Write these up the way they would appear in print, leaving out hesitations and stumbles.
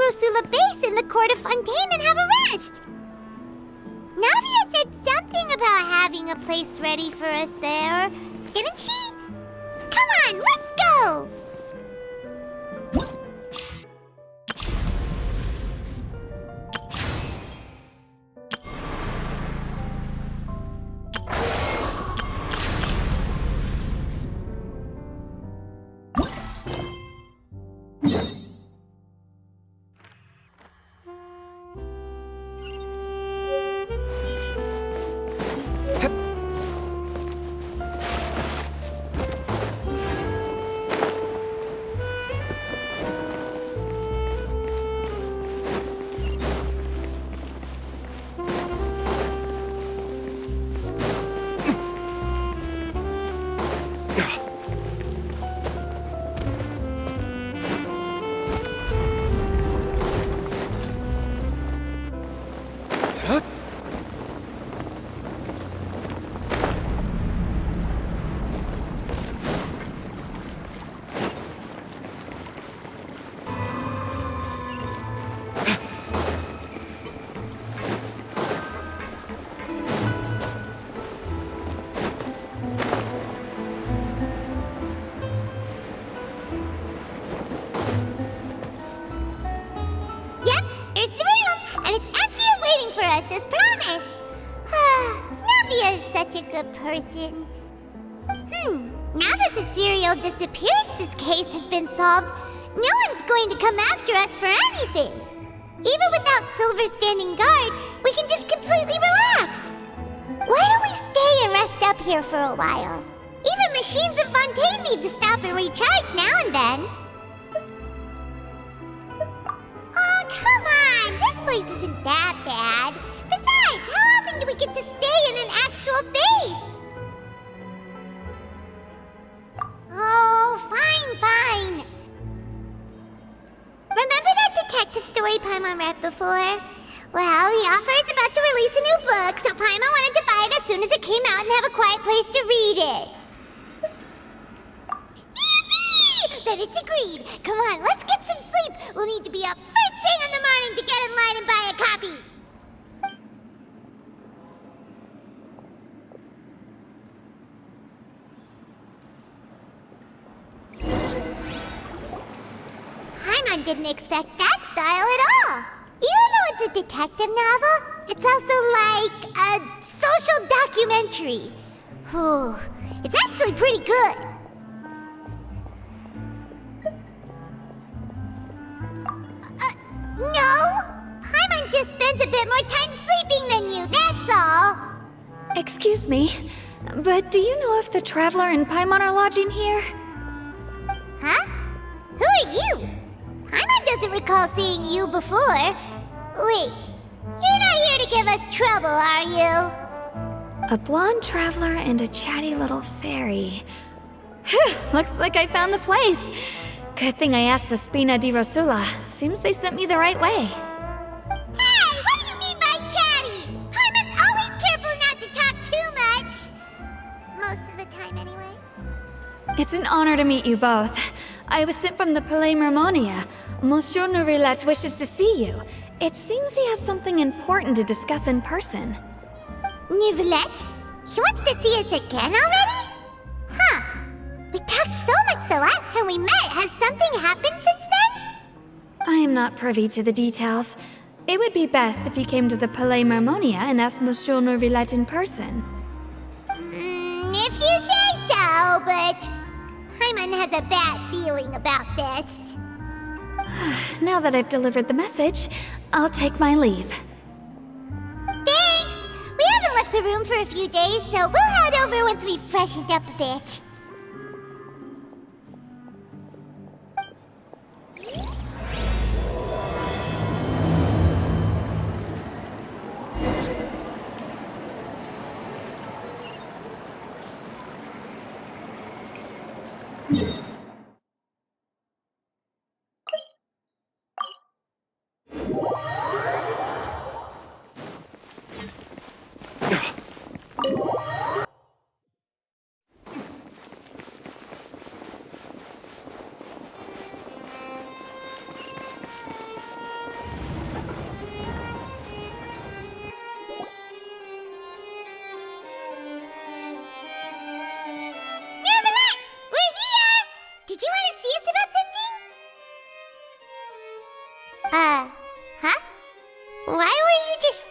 Rosula base in the court of Fontaine and have a rest. Navia said something about having a place ready for us there, didn't she? Come on, let's go! As promised. Navia is such a good person. Now that the serial disappearances case has been solved, no one's going to come after us for anything. Even without Silver standing guard, we can just completely relax. Why don't we stay and rest up here for a while? Even machines in Fontaine need to stop and recharge now and then. Oh, come on! This place isn't that bad. Besides, how often do we get to stay in an actual base? Oh, fine. Remember that detective story Paimon read before? Well, the author is about to release a new book, so Paimon wanted to buy it as soon as it came out and have a quiet place to read it. Yippee! Then it's agreed. Come on, let's get some sleep. We'll need to be up first thing in the morning to get in line and buy a copy. Paimon didn't expect that style at all. Even though it's a detective novel, it's also like a social documentary. Whew, it's actually pretty good. No! Paimon just spends a bit more time sleeping than you, that's all. Excuse me, but do you know if the Traveler and Paimon are lodging here? Huh? Who are you? Paimon doesn't recall seeing you before. Wait, you're not here to give us trouble, are you? A blonde traveler and a chatty little fairy. Whew, looks like I found the place. Good thing I asked the Spina di Rosula. Seems they sent me the right way. Hey, what do you mean by chatty? Paimon's always careful not to talk too much. Most of the time, anyway. It's an honor to meet you both. I was sent from the Palais Mermonia. Monsieur Nourilette wishes to see you. It seems he has something important to discuss in person. Nourilette? He wants to see us again already? Huh. We talked so much the last time we met. Has something happened since then? I am not privy to the details. It would be best if you came to the Palais Mermonia and asked Monsieur Nourilette in person. If you say so, but Paimon has a bad feeling about this. Now that I've delivered the message, I'll take my leave. Thanks! We haven't left the room for a few days, so we'll head over once we've freshened up a bit.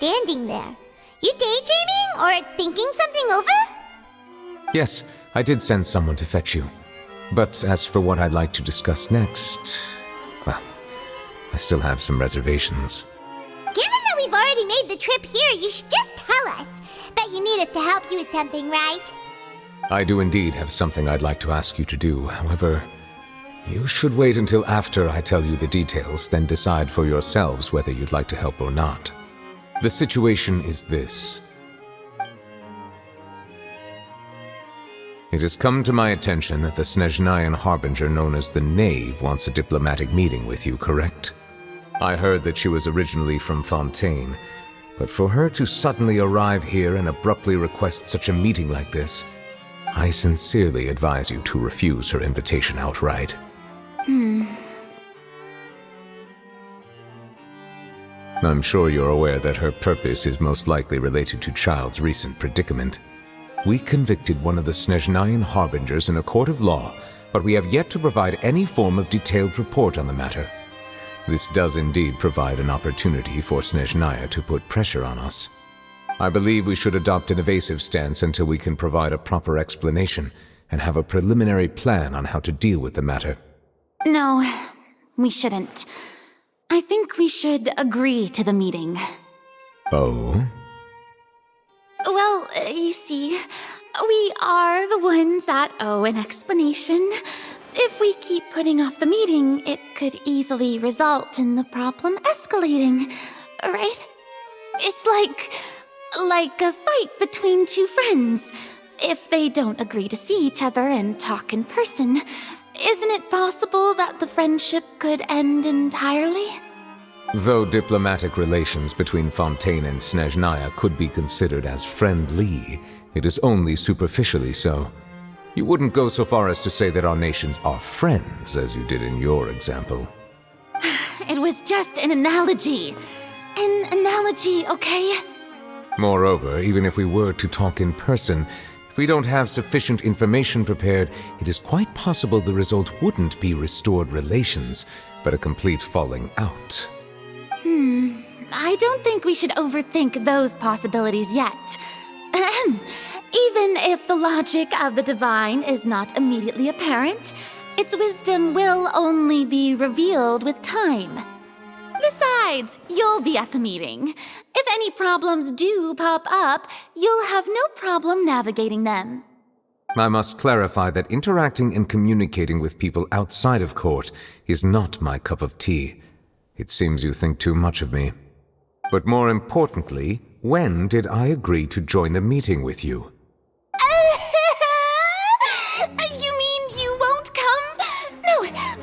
standing there? You daydreaming or thinking something over? Yes, I did send someone to fetch you. But as for what I'd like to discuss next, well, I still have some reservations. Given that we've already made the trip here, you should just tell us. Bet you need us to help you with something, right? I do indeed have something I'd like to ask you to do. However, you should wait until after I tell you the details, then decide for yourselves whether you'd like to help or not. The situation is this. It has come to my attention that the Snezhnayan harbinger known as the Knave wants a diplomatic meeting with you, correct? I heard that she was originally from Fontaine, but for her to suddenly arrive here and abruptly request such a meeting like this, I sincerely advise you to refuse her invitation outright. I'm sure you're aware that her purpose is most likely related to Child's recent predicament. We convicted one of the Snezhnayan harbingers in a court of law, but we have yet to provide any form of detailed report on the matter. This does indeed provide an opportunity for Snezhnaya to put pressure on us. I believe we should adopt an evasive stance until we can provide a proper explanation and have a preliminary plan on how to deal with the matter. No, we shouldn't. I think we should agree to the meeting. Oh? Well, you see, we are the ones that owe an explanation. If we keep putting off the meeting, it could easily result in the problem escalating, right? It's like a fight between two friends. If they don't agree to see each other and talk in person, isn't it possible that the friendship could end entirely? Though diplomatic relations between Fontaine and Snezhnaya could be considered as friendly, it is only superficially so. You wouldn't go so far as to say that our nations are friends, as you did in your example. It was just an analogy. An analogy, okay? Moreover, even if we were to talk in person, if we don't have sufficient information prepared, it is quite possible the result wouldn't be restored relations, but a complete falling out. I don't think we should overthink those possibilities yet. Even if the logic of the divine is not immediately apparent, its wisdom will only be revealed with time. Besides, you'll be at the meeting. If any problems do pop up, you'll have no problem navigating them. I must clarify that interacting and communicating with people outside of court is not my cup of tea. It seems you think too much of me. But more importantly, when did I agree to join the meeting with you? You mean you won't come?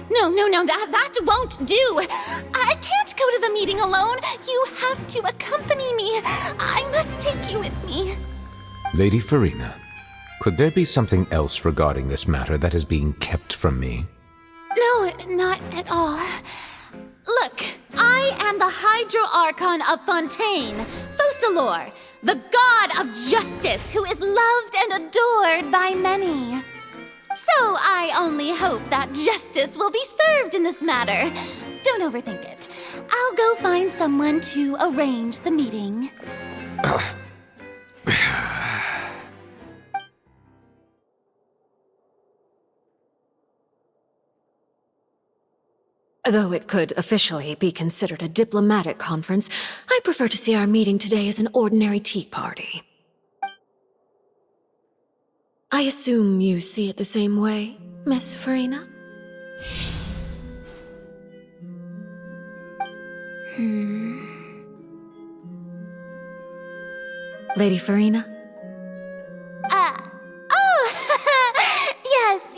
No, that won't do. I can't go to the meeting alone. You have to accompany me. I must take you with me. Lady Furina, could there be something else regarding this matter that is being kept from me? No, not at all. Look, I am the Hydro Archon of Fontaine, Focalor, the god of justice who is loved and adored by many. So I only hope that justice will be served in this matter. Don't overthink it. I'll go find someone to arrange the meeting. Though it could officially be considered a diplomatic conference, I prefer to see our meeting today as an ordinary tea party. I assume you see it the same way, Miss Furina? Lady Furina?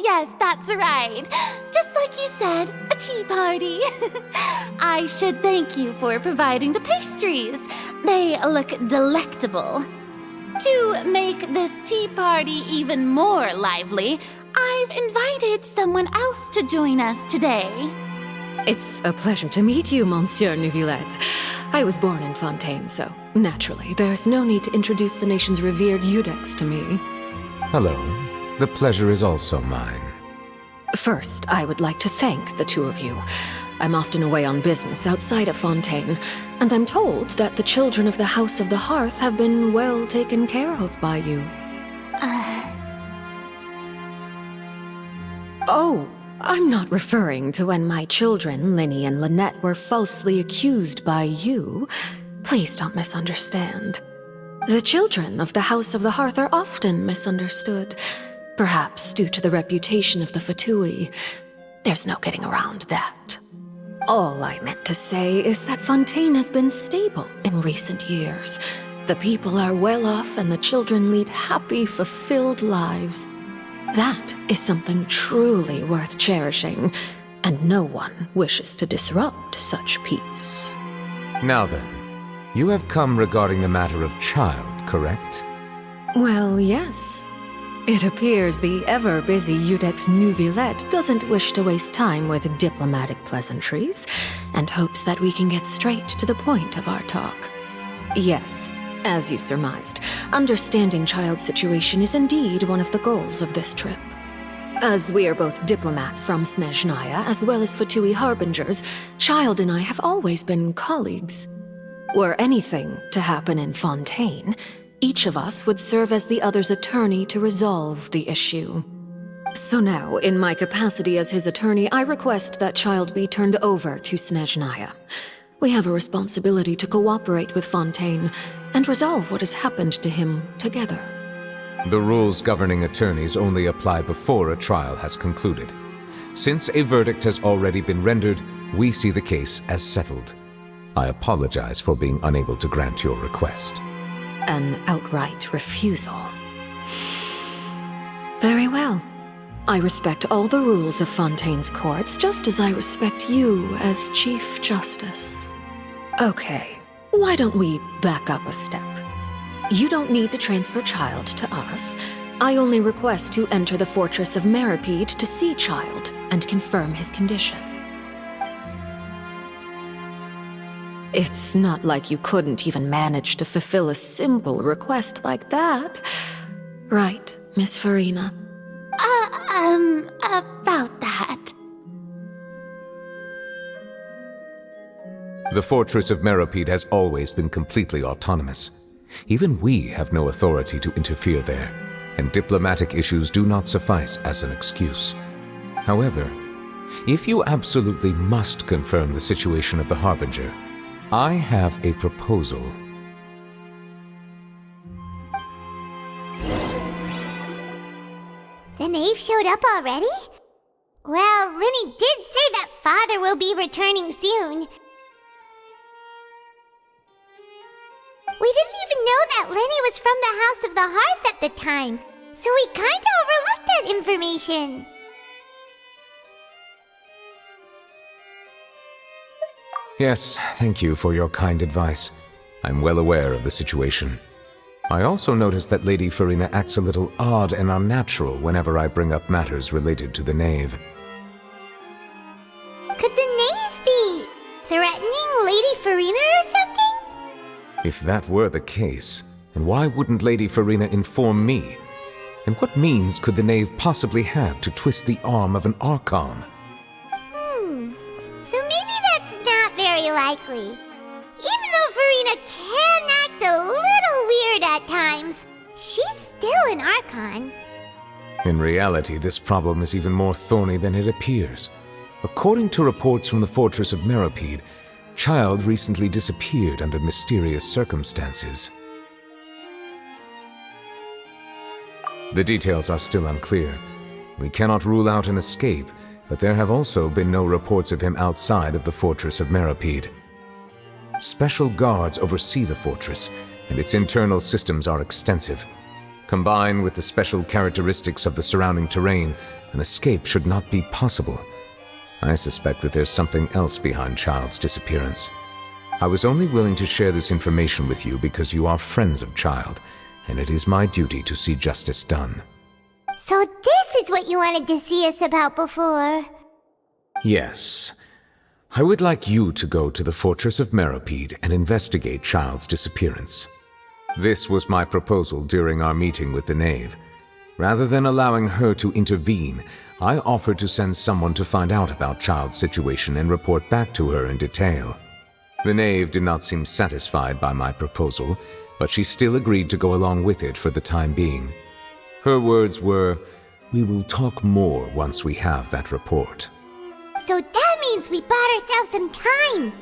Yes, that's right. Just like you said, a tea party. I should thank you for providing the pastries. They look delectable. To make this tea party even more lively, I've invited someone else to join us today. It's a pleasure to meet you, Monsieur Neuvillette. I was born in Fontaine, so naturally, there's no need to introduce the nation's revered Eudex to me. Hello. The pleasure is also mine. First, I would like to thank the two of you. I'm often away on business outside of Fontaine, and I'm told that the children of the House of the Hearth have been well taken care of by you. Oh, I'm not referring to when my children, Lyney and Lynette, were falsely accused by you. Please don't misunderstand. The children of the House of the Hearth are often misunderstood, perhaps due to the reputation of the Fatui. There's no getting around that. All I meant to say is that Fontaine has been stable in recent years. The people are well off and the children lead happy, fulfilled lives. That is something truly worth cherishing, and no one wishes to disrupt such peace. Now then, you have come regarding the matter of child, correct? Well, yes. It appears the ever-busy Iudex Neuvillette doesn't wish to waste time with diplomatic pleasantries, and hopes that we can get straight to the point of our talk. Yes, as you surmised, understanding Child's situation is indeed one of the goals of this trip. As we are both diplomats from Snezhnaya as well as Fatui harbingers, Child and I have always been colleagues. Were anything to happen in Fontaine, each of us would serve as the other's attorney to resolve the issue. So now, in my capacity as his attorney, I request that Child be turned over to Snezhnaya. We have a responsibility to cooperate with Fontaine and resolve what has happened to him together. The rules governing attorneys only apply before a trial has concluded. Since a verdict has already been rendered, we see the case as settled. I apologize for being unable to grant your request. An outright refusal. Very well. I respect all the rules of Fontaine's courts, just as I respect you as Chief Justice. Okay, why don't we back up a step? You don't need to transfer Child to us. I only request to enter the fortress of Meripede to see Child and confirm his condition. It's not like you couldn't even manage to fulfill a simple request like that. Right, Miss Furina? About that. The fortress of Meripede has always been completely autonomous. Even we have no authority to interfere there, and diplomatic issues do not suffice as an excuse. However, if you absolutely must confirm the situation of the Harbinger, I have a proposal. The knave showed up already? Well, Lyney did say that father will be returning soon. We didn't even know that Lyney was from the House of the Hearth at the time, so we kinda overlooked that information. Yes, thank you for your kind advice. I'm well aware of the situation. I also noticed that Lady Furina acts a little odd and unnatural whenever I bring up matters related to the knave. Could the knave be threatening Lady Furina or something? If that were the case, then why wouldn't Lady Furina inform me? And what means could the knave possibly have to twist the arm of an Archon? So maybe that's not very likely. Even though Furina can act a little weird at times, she's still an Archon. In reality, this problem is even more thorny than it appears. According to reports from the fortress of Meripede, Child recently disappeared under mysterious circumstances. The details are still unclear. We cannot rule out an escape, but there have also been no reports of him outside of the fortress of Meripede. Special guards oversee the fortress, and its internal systems are extensive. Combined with the special characteristics of the surrounding terrain, an escape should not be possible. I suspect that there's something else behind Child's disappearance. I was only willing to share this information with you because you are friends of Child, and it is my duty to see justice done. So this is what you wanted to see us about before. Yes. I would like you to go to the fortress of Meripede and investigate Child's disappearance. This was my proposal during our meeting with the knave. Rather than allowing her to intervene, I offered to send someone to find out about Child's situation and report back to her in detail. The knave did not seem satisfied by my proposal, but she still agreed to go along with it for the time being. Her words were, "We will talk more once we have that report." So that means we bought ourselves some time.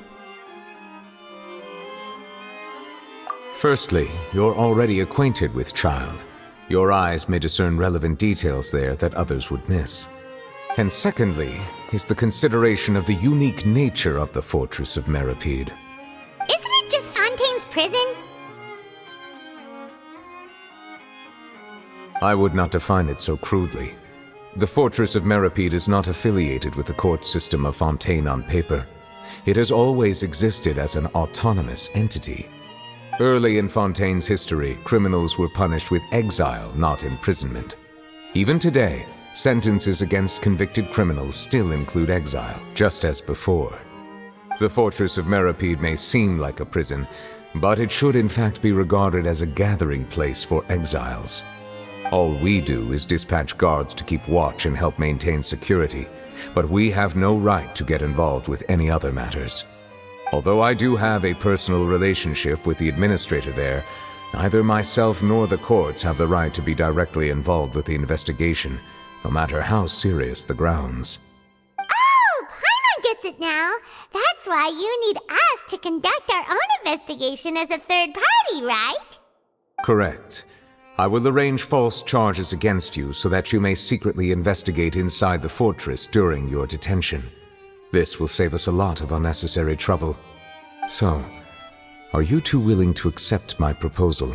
Firstly, you're already acquainted with Child. Your eyes may discern relevant details there that others would miss. And secondly, is the consideration of the unique nature of the Fortress of Meripede. Isn't it just Fontaine's prison? I would not define it so crudely. The Fortress of Meripede is not affiliated with the court system of Fontaine on paper. It has always existed as an autonomous entity. Early in Fontaine's history, criminals were punished with exile, not imprisonment. Even today, sentences against convicted criminals still include exile, just as before. The Fortress of Meripede may seem like a prison, but it should in fact be regarded as a gathering place for exiles. All we do is dispatch guards to keep watch and help maintain security, but we have no right to get involved with any other matters. Although I do have a personal relationship with the administrator there, neither myself nor the courts have the right to be directly involved with the investigation, no matter how serious the grounds. Oh, Paimon gets it now. That's why you need us to conduct our own investigation as a third party, right? Correct. I will arrange false charges against you so that you may secretly investigate inside the fortress during your detention. This will save us a lot of unnecessary trouble. So, are you two willing to accept my proposal?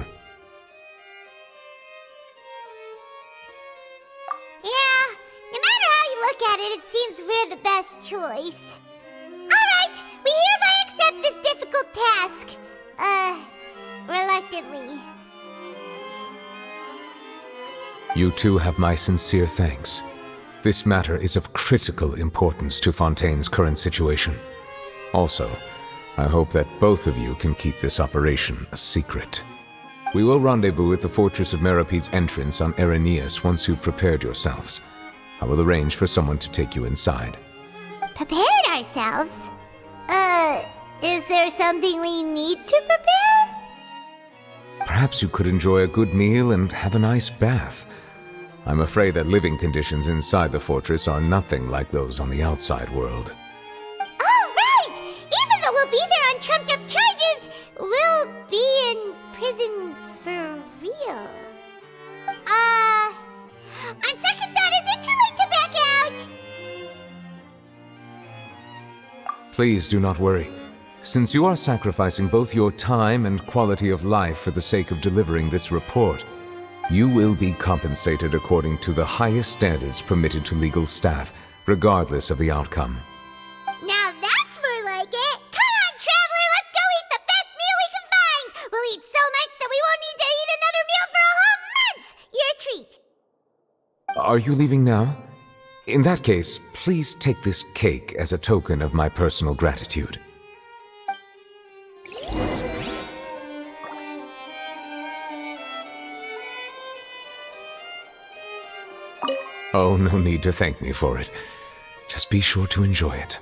Yeah, no matter how you look at it, it seems we're the best choice. Alright, we hereby accept this difficult task. Reluctantly. You two have my sincere thanks. This matter is of critical importance to Fontaine's current situation. Also, I hope that both of you can keep this operation a secret. We will rendezvous at the Fortress of Meripede's entrance on Irenaeus once you've prepared yourselves. I will arrange for someone to take you inside. Prepared ourselves? Is there something we need to prepare? Perhaps you could enjoy a good meal and have a nice bath. I'm afraid that living conditions inside the fortress are nothing like those on the outside world. Oh, right! Even though we'll be there on trumped-up charges, we'll be in prison for real. On second thought, is it too late to back out? Please do not worry. Since you are sacrificing both your time and quality of life for the sake of delivering this report, you will be compensated according to the highest standards permitted to legal staff, regardless of the outcome. Now that's more like it! Come on, traveler, let's go eat the best meal we can find! We'll eat so much that we won't need to eat another meal for a whole month! You're a treat! Are you leaving now? In that case, please take this cake as a token of my personal gratitude. Oh, no need to thank me for it. Just be sure to enjoy it.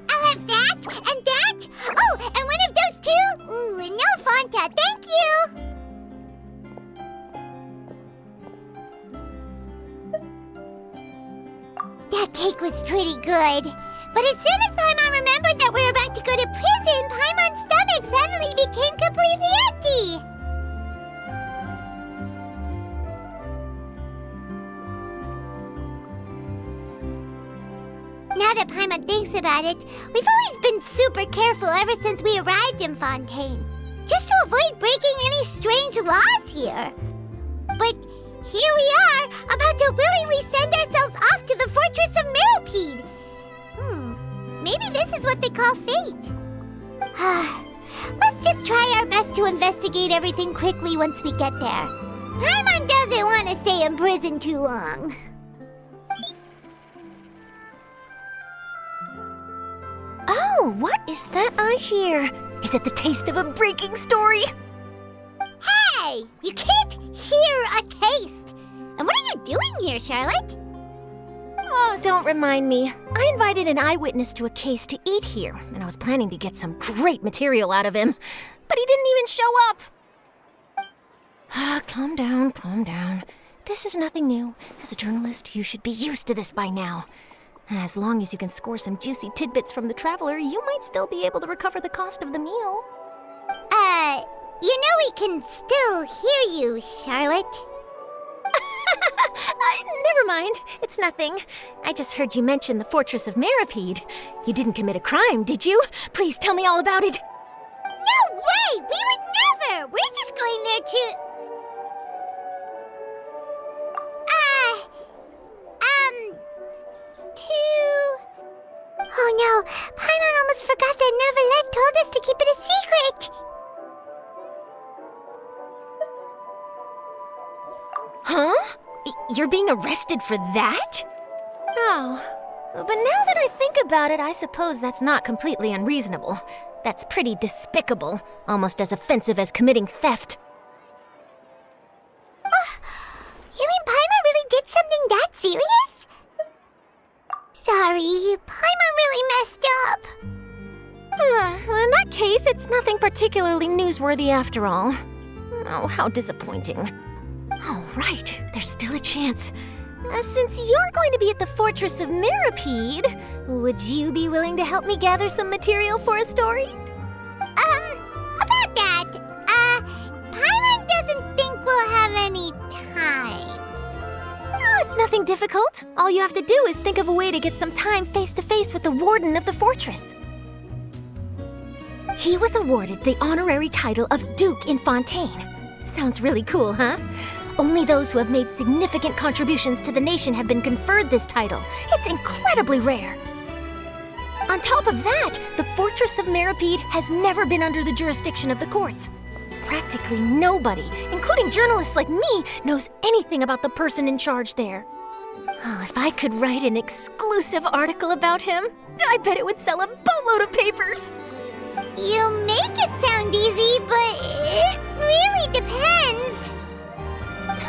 I'll have that, and that! Oh, and one of those two! Ooh, and no Fanta, thank you! That cake was pretty good. But as soon as Paimon remembered that we're about to go to prison, Paimon's stomach suddenly became completely empty! Now that Paimon thinks about it, we've always been super careful ever since we arrived in Fontaine. Just to avoid breaking any strange laws here. But here we are, about to willingly send ourselves off to the Fortress of Meropide. Maybe this is what they call fate. Let's just try our best to investigate everything quickly once we get there. Paimon doesn't want to stay in prison too long. Oh, what is that I hear? Is it the taste of a breaking story? Hey! You can't hear a taste! And what are you doing here, Charlotte? Oh, don't remind me. I invited an eyewitness to a case to eat here, and I was planning to get some great material out of him. But he didn't even show up! Calm down, calm down. This is nothing new. As a journalist, you should be used to this by now. As long as you can score some juicy tidbits from the traveler, you might still be able to recover the cost of the meal. You know we can still hear you, Charlotte. Never mind. It's nothing. I just heard you mention the Fortress of Meropide. You didn't commit a crime, did you? Please tell me all about it. No way! We would never! We're just going there to... Oh no, Paimon almost forgot that Neverlet told us to keep it a secret! Huh? You're being arrested for that? Oh, but now that I think about it, I suppose that's not completely unreasonable. That's pretty despicable, almost as offensive as committing theft. You mean Paimon really did something that serious? Sorry, Paimon really messed up. Well, in that case, it's nothing particularly newsworthy after all. Oh, how disappointing. Oh, right, there's still a chance. Since you're going to be at the Fortress of Meropide, would you be willing to help me gather some material for a story? About that, Paimon doesn't think we'll have any time. Oh, it's nothing difficult. All you have to do is think of a way to get some time face-to-face with the warden of the fortress. He was awarded the honorary title of Duke in Fontaine. Sounds really cool, huh? Only those who have made significant contributions to the nation have been conferred this title. It's incredibly rare. On top of that, the Fortress of Meropide has never been under the jurisdiction of the courts. Practically nobody, including journalists like me, knows anything about the person in charge there. Oh, if I could write an exclusive article about him, I bet it would sell a boatload of papers. You make it sound easy, but it really depends.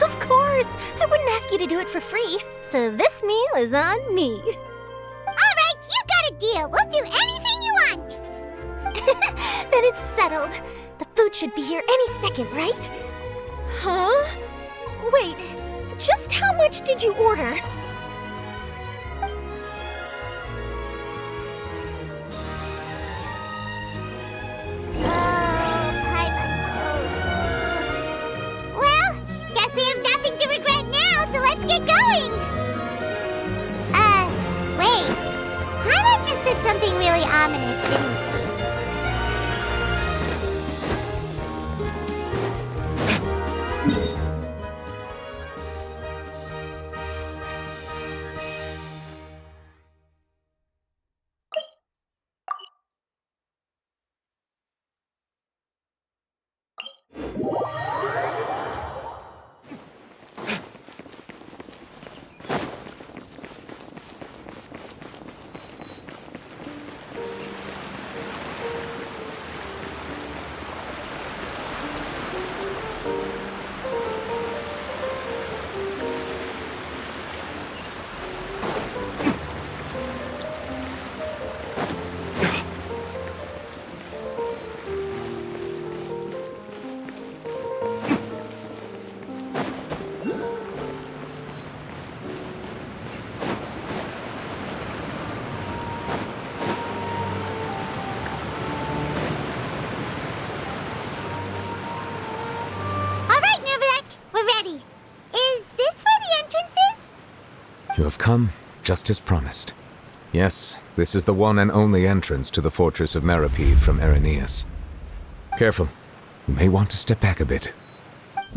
Of course, I wouldn't ask you to do it for free, so this meal is on me. All right, you got a deal. We'll do anything you want. Then it's settled. The food should be here any second, right? Huh? Wait, just how much did you order? Well, guess we have nothing to regret now, so let's get going. Wait. Paimon just said something really ominous, didn't she? You have come just as promised. Yes, this is the one and only entrance to the fortress of Meripede from Irenaeus. Careful. You may want to step back a bit.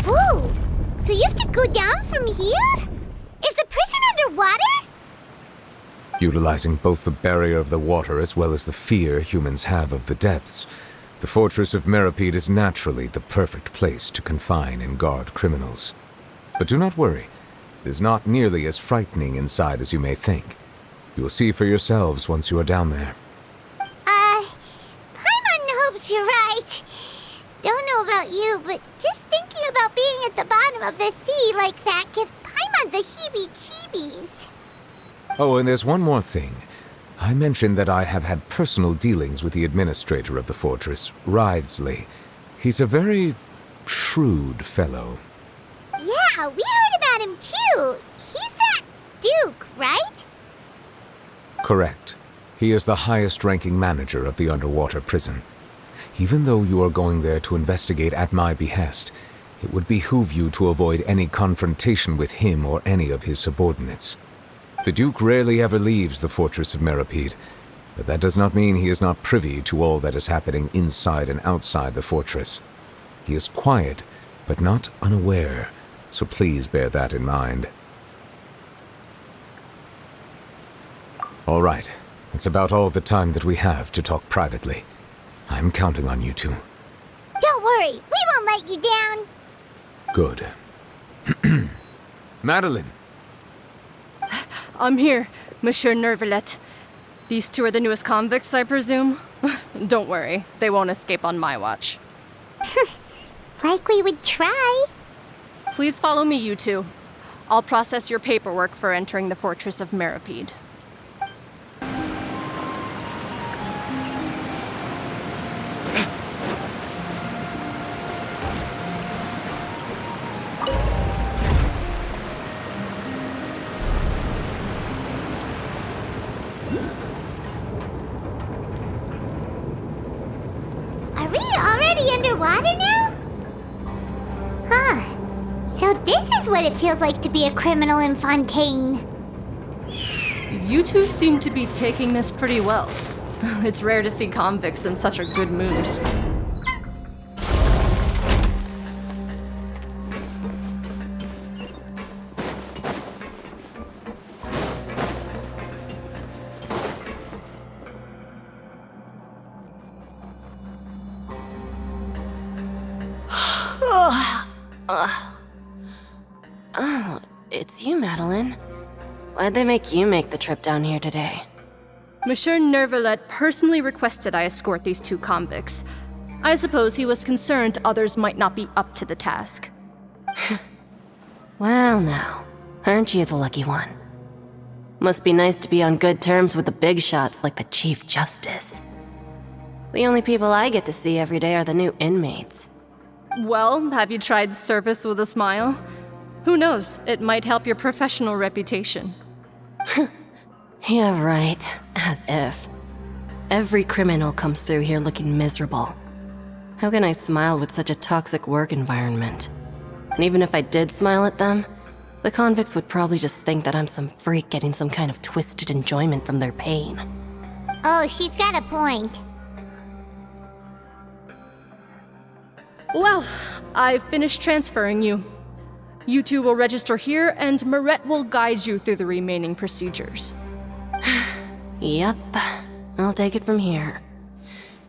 Whoa! So you have to go down from here? Is the prison underwater? Utilizing both the barrier of the water as well as the fear humans have of the depths, the fortress of Meripede is naturally the perfect place to confine and guard criminals. But do not worry. It is not nearly as frightening inside as you may think. You will see for yourselves once you are down there. Paimon hopes you're right. Don't know about you, but just thinking about being at the bottom of the sea like that gives Paimon the heebie-jeebies. Oh, and there's one more thing. I mentioned that I have had personal dealings with the administrator of the fortress, Writhsley. He's a very shrewd fellow. Yeah, we heard about him too. He's that Duke, right? Correct. He is the highest-ranking manager of the underwater prison. Even though you are going there to investigate at my behest, it would behoove you to avoid any confrontation with him or any of his subordinates. The Duke rarely ever leaves the fortress of Meripede, but that does not mean he is not privy to all that is happening inside and outside the fortress. He is quiet, but not unaware, so please bear that in mind. All right, it's about all the time that we have to talk privately. I'm counting on you two. Don't worry, we won't let you down. Good. Madeline! I'm here, Monsieur Nervalet. These two are the newest convicts, I presume? Don't worry, they won't escape on my watch. Like we would try. Please follow me, you two. I'll process your paperwork for entering the Fortress of Meripede. Are we already underwater now? Huh. So this is what it feels like to be a criminal in Fontaine. You two seem to be taking this pretty well. It's rare to see convicts in such a good mood. Oh, it's you, Madeline. Why'd they make you make the trip down here today? Monsieur Nervalet personally requested I escort these two convicts. I suppose he was concerned others might not be up to the task. Well now, aren't you the lucky one? Must be nice to be on good terms with the big shots like the Chief Justice. The only people I get to see every day are the new inmates. Well, have you tried service with a smile? Who knows, it might help your professional reputation. Yeah, right. As if. Every criminal comes through here looking miserable. How can I smile with such a toxic work environment? And even if I did smile at them, the convicts would probably just think that I'm some freak getting some kind of twisted enjoyment from their pain. Oh, she's got a point. Well, I've finished transferring you. You two will register here, and Mirette will guide you through the remaining procedures. Yep, I'll take it from here.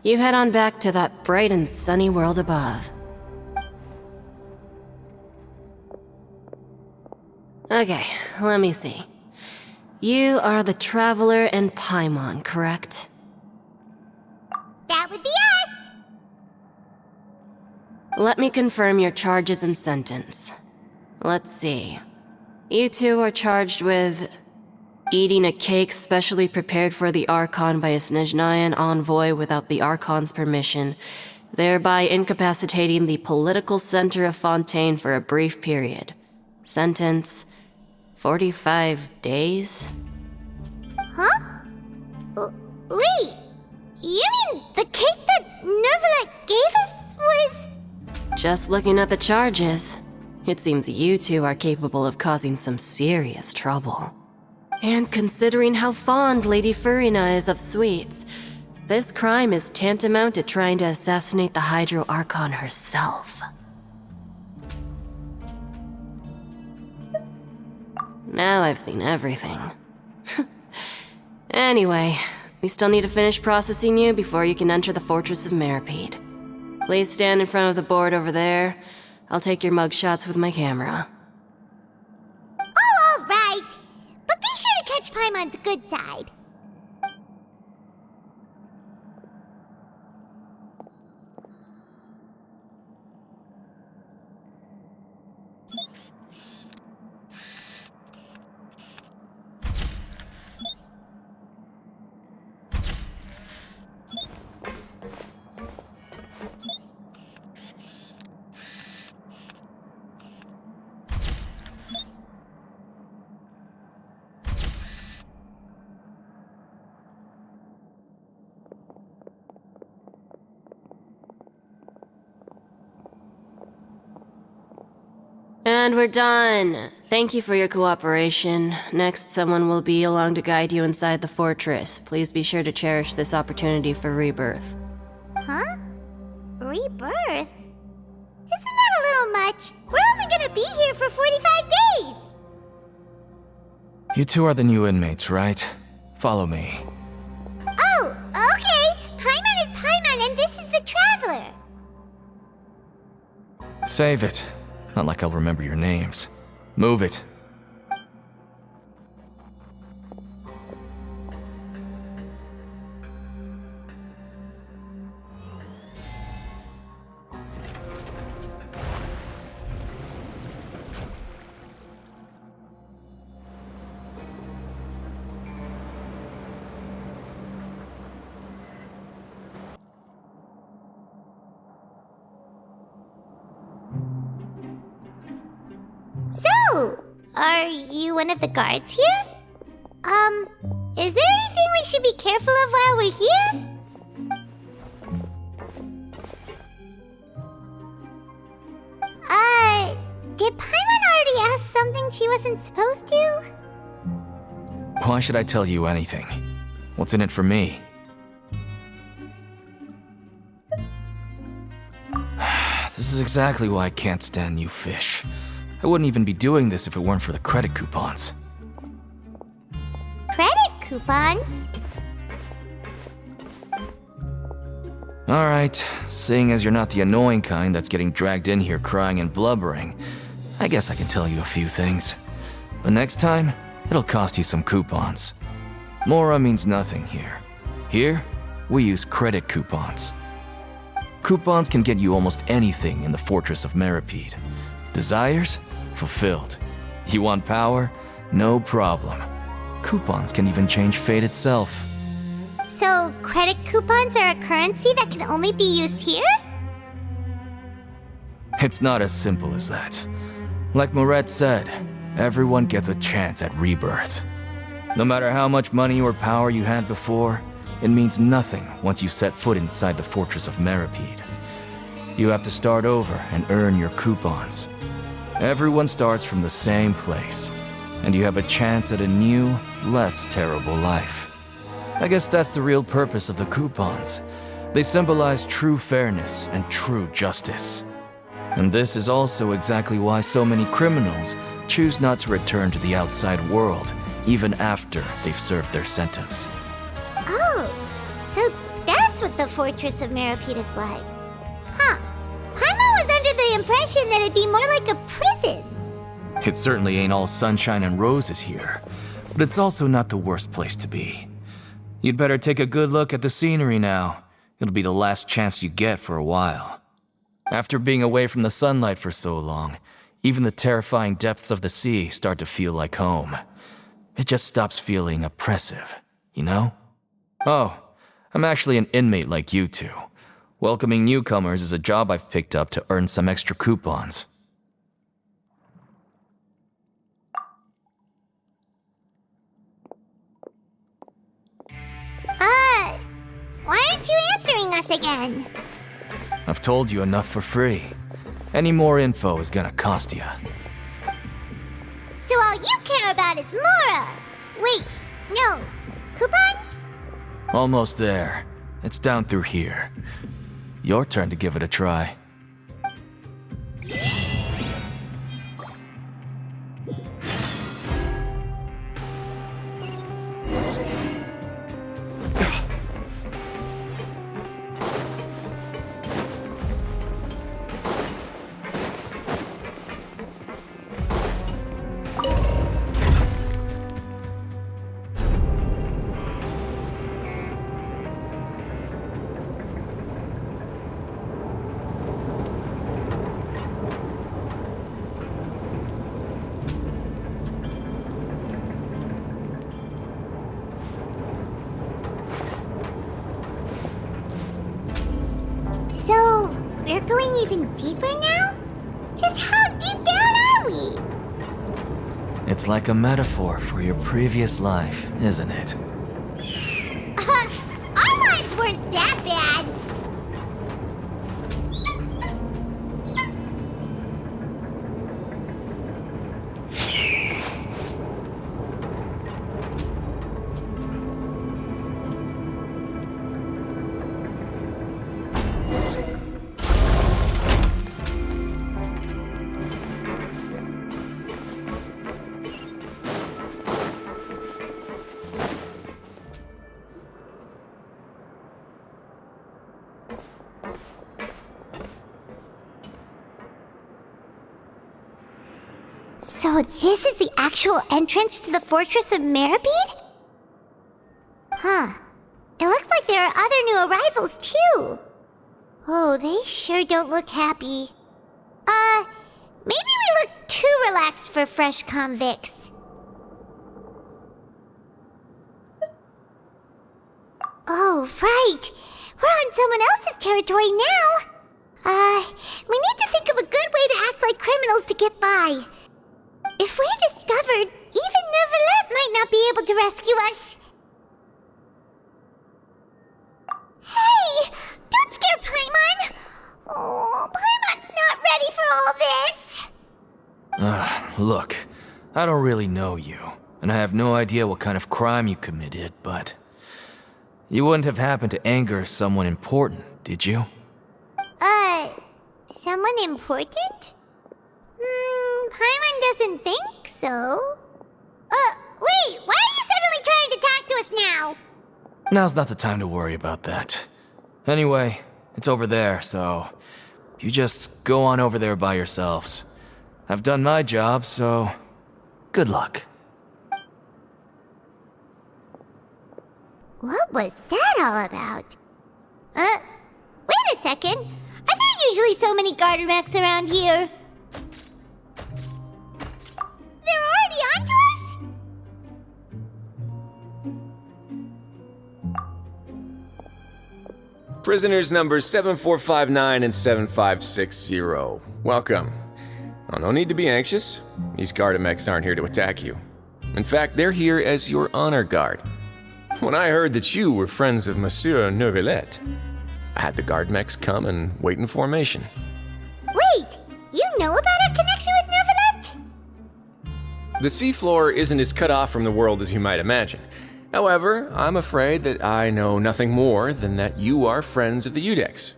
You head on back to that bright and sunny world above. Okay, let me see. You are the Traveler and Paimon, correct? That would be us. Let me confirm your charges and sentence. Let's see. You two are charged with eating a cake specially prepared for the Archon by a Snezhnayan envoy without the Archon's permission, thereby incapacitating the political center of Fontaine for a brief period. Sentence: 45 days? Huh? Wait, you mean the cake that Nervalet gave us was... Just looking at the charges, it seems you two are capable of causing some serious trouble. And considering how fond Lady Furina is of sweets, this crime is tantamount to trying to assassinate the Hydro Archon herself. Now I've seen everything. Anyway, we still need to finish processing you before you can enter the Fortress of Meripede. Please stand in front of the board over there. I'll take your mugshots with my camera. Oh, all right. But be sure to catch Paimon's good side. And we're done. Thank you for your cooperation. Next, someone will be along to guide you inside the fortress. Please be sure to cherish this opportunity for rebirth. Huh? Rebirth? Isn't that a little much? We're only gonna be here for 45 days! You two are the new inmates, right? Follow me. Oh, okay! Paimon is Paimon and this is the Traveler! Save it. Not like I'll remember your names. Move it. So, are you one of the guards here? Is there anything we should be careful of while we're here? Did Paimon already ask something she wasn't supposed to? Why should I tell you anything? What's in it for me? This is exactly why I can't stand new fish. I wouldn't even be doing this if it weren't for the credit coupons. Credit coupons? Alright, seeing as you're not the annoying kind that's getting dragged in here crying and blubbering, I guess I can tell you a few things. But next time, it'll cost you some coupons. Mora means nothing here. Here, we use credit coupons. Coupons can get you almost anything in the Fortress of Meripede. Desires? Fulfilled. You want power? No problem. Coupons can even change fate itself. So, credit coupons are a currency that can only be used here? It's not as simple as that. Like Moret said, everyone gets a chance at rebirth. No matter how much money or power you had before, it means nothing once you set foot inside the Fortress of Meripede. You have to start over and earn your coupons. Everyone starts from the same place, and you have a chance at a new, less terrible life. I guess that's the real purpose of the coupons. They symbolize true fairness and true justice. And this is also exactly why so many criminals choose not to return to the outside world, even after they've served their sentence. Oh, so that's what the Fortress of Meripede is like. Huh. Paimon was under the impression that it'd be more like a prison. It certainly ain't all sunshine and roses here, but it's also not the worst place to be. You'd better take a good look at the scenery now. It'll be the last chance you get for a while. After being away from the sunlight for so long, even the terrifying depths of the sea start to feel like home. It just stops feeling oppressive, you know? Oh, I'm actually an inmate like you two. Welcoming newcomers is a job I've picked up to earn some extra coupons. Why aren't you answering us again? I've told you enough for free. Any more info is gonna cost you. So all you care about is Mora! Wait, no. Coupons? Almost there. It's down through here. Your turn to give it a try. So, we're going even deeper now? Just how deep down are we? It's like a metaphor for your previous life, isn't it? Our lives weren't that bad. So this is the actual entrance to the Fortress of Meribed? Huh. It looks like there are other new arrivals, too. Oh, they sure don't look happy. Maybe we look too relaxed for fresh convicts. Oh, right. We're on someone else's territory now. We need to think of a good way to act like criminals to get by. If we're discovered, even Neuvillette might not be able to rescue us. Hey! Don't scare Paimon! Oh, Paimon's not ready for all this! Look, I don't really know you, and I have no idea what kind of crime you committed, but... You wouldn't have happened to anger someone important, did you? Someone important? Paimon doesn't think so. Wait, why are you suddenly trying to talk to us now? Now's not the time to worry about that. Anyway, it's over there, so... You just go on over there by yourselves. I've done my job, so... Good luck. What was that all about? Wait a second. Are there usually so many garter mechs around here? They're already onto us? Prisoners numbers 7459 and 7560. Welcome. Oh, no need to be anxious. These Gardamex aren't here to attack you. In fact, they're here as your honor guard. When I heard that you were friends of Monsieur Neuvillette, I had the Gardamex come and wait in formation. Wait, you know about our connection with Neuvillette? The seafloor isn't as cut off from the world as you might imagine. However, I'm afraid that I know nothing more than that you are friends of the Udex.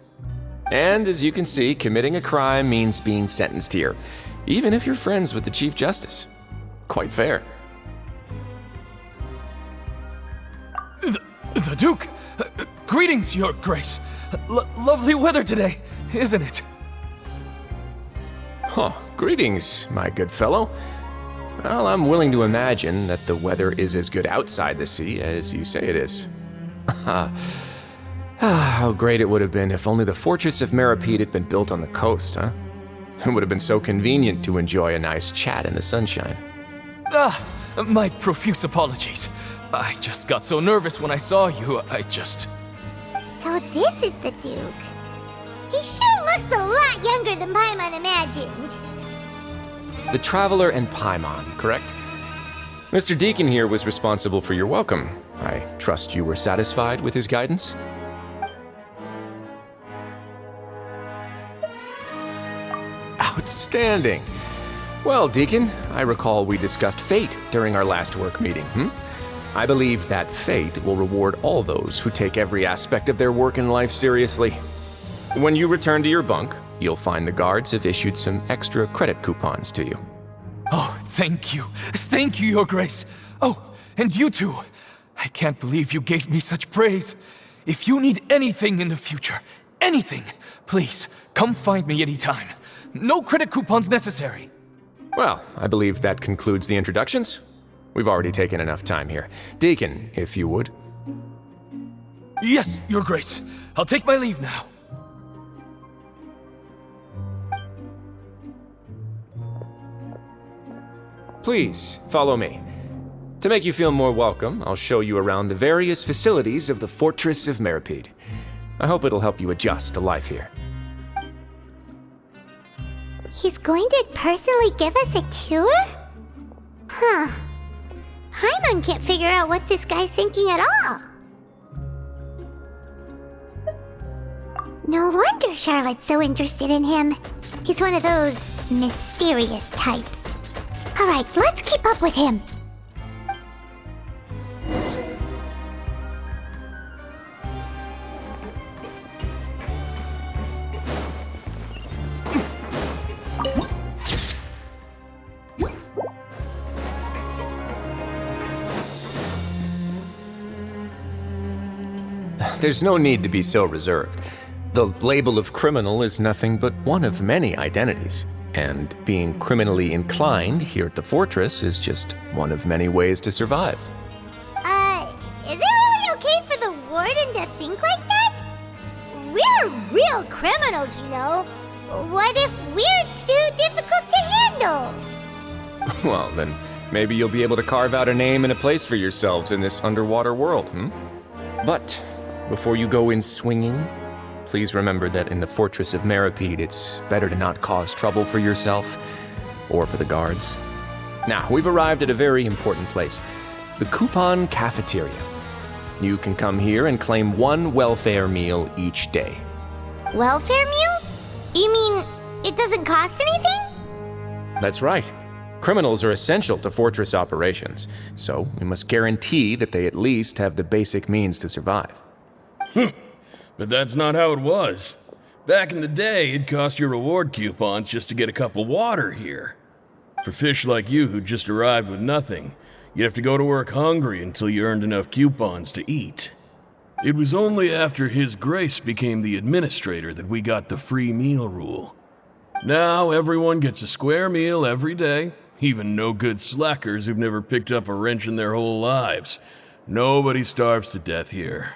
And as you can see, committing a crime means being sentenced here, even if you're friends with the Chief Justice. Quite fair. The Duke! Greetings, Your Grace! Lovely weather today, isn't it? Greetings, my good fellow. Well, I'm willing to imagine that the weather is as good outside the sea as you say it is. How great it would have been if only the Fortress of Meribed had been built on the coast, huh? It would have been so convenient to enjoy a nice chat in the sunshine. My profuse apologies. I just got so nervous when I saw you, So this is the Duke. He sure looks a lot younger than Paimon imagined. The Traveler and Paimon, correct? Mr. Deacon here was responsible for your welcome. I trust you were satisfied with his guidance? Outstanding! Well, Deacon, I recall we discussed fate during our last work meeting, I believe that fate will reward all those who take every aspect of their work in life seriously. When you return to your bunk, you'll find the guards have issued some extra credit coupons to you. Oh, thank you. Thank you, Your Grace. Oh, and you too. I can't believe you gave me such praise. If you need anything in the future, anything, please, come find me anytime. No credit coupons necessary. Well, I believe that concludes the introductions. We've already taken enough time here. Deacon, if you would. Yes, Your Grace. I'll take my leave now. Please, follow me. To make you feel more welcome, I'll show you around the various facilities of the Fortress of Meripede. I hope it'll help you adjust to life here. He's going to personally give us a cure? Huh. Paimon can't figure out what this guy's thinking at all. No wonder Charlotte's so interested in him. He's one of those mysterious types. Alright, let's keep up with him. There's no need to be so reserved. The label of criminal is nothing but one of many identities, and being criminally inclined here at the fortress is just one of many ways to survive. Is it really okay for the warden to think like that? We're real criminals, you know. What if we're too difficult to handle? Well, then maybe you'll be able to carve out a name and a place for yourselves in this underwater world, But before you go in swinging, please remember that in the Fortress of Meripede, it's better to not cause trouble for yourself or for the guards. Now, we've arrived at a very important place, the Coupon Cafeteria. You can come here and claim one welfare meal each day. Welfare meal? You mean it doesn't cost anything? That's right. Criminals are essential to Fortress operations, so we must guarantee that they at least have the basic means to survive. But that's not how it was. Back in the day, it cost your reward coupons just to get a cup of water here. For fish like you who just arrived with nothing, you'd have to go to work hungry until you earned enough coupons to eat. It was only after His Grace became the administrator that we got the free meal rule. Now everyone gets a square meal every day, even no-good slackers who've never picked up a wrench in their whole lives. Nobody starves to death here.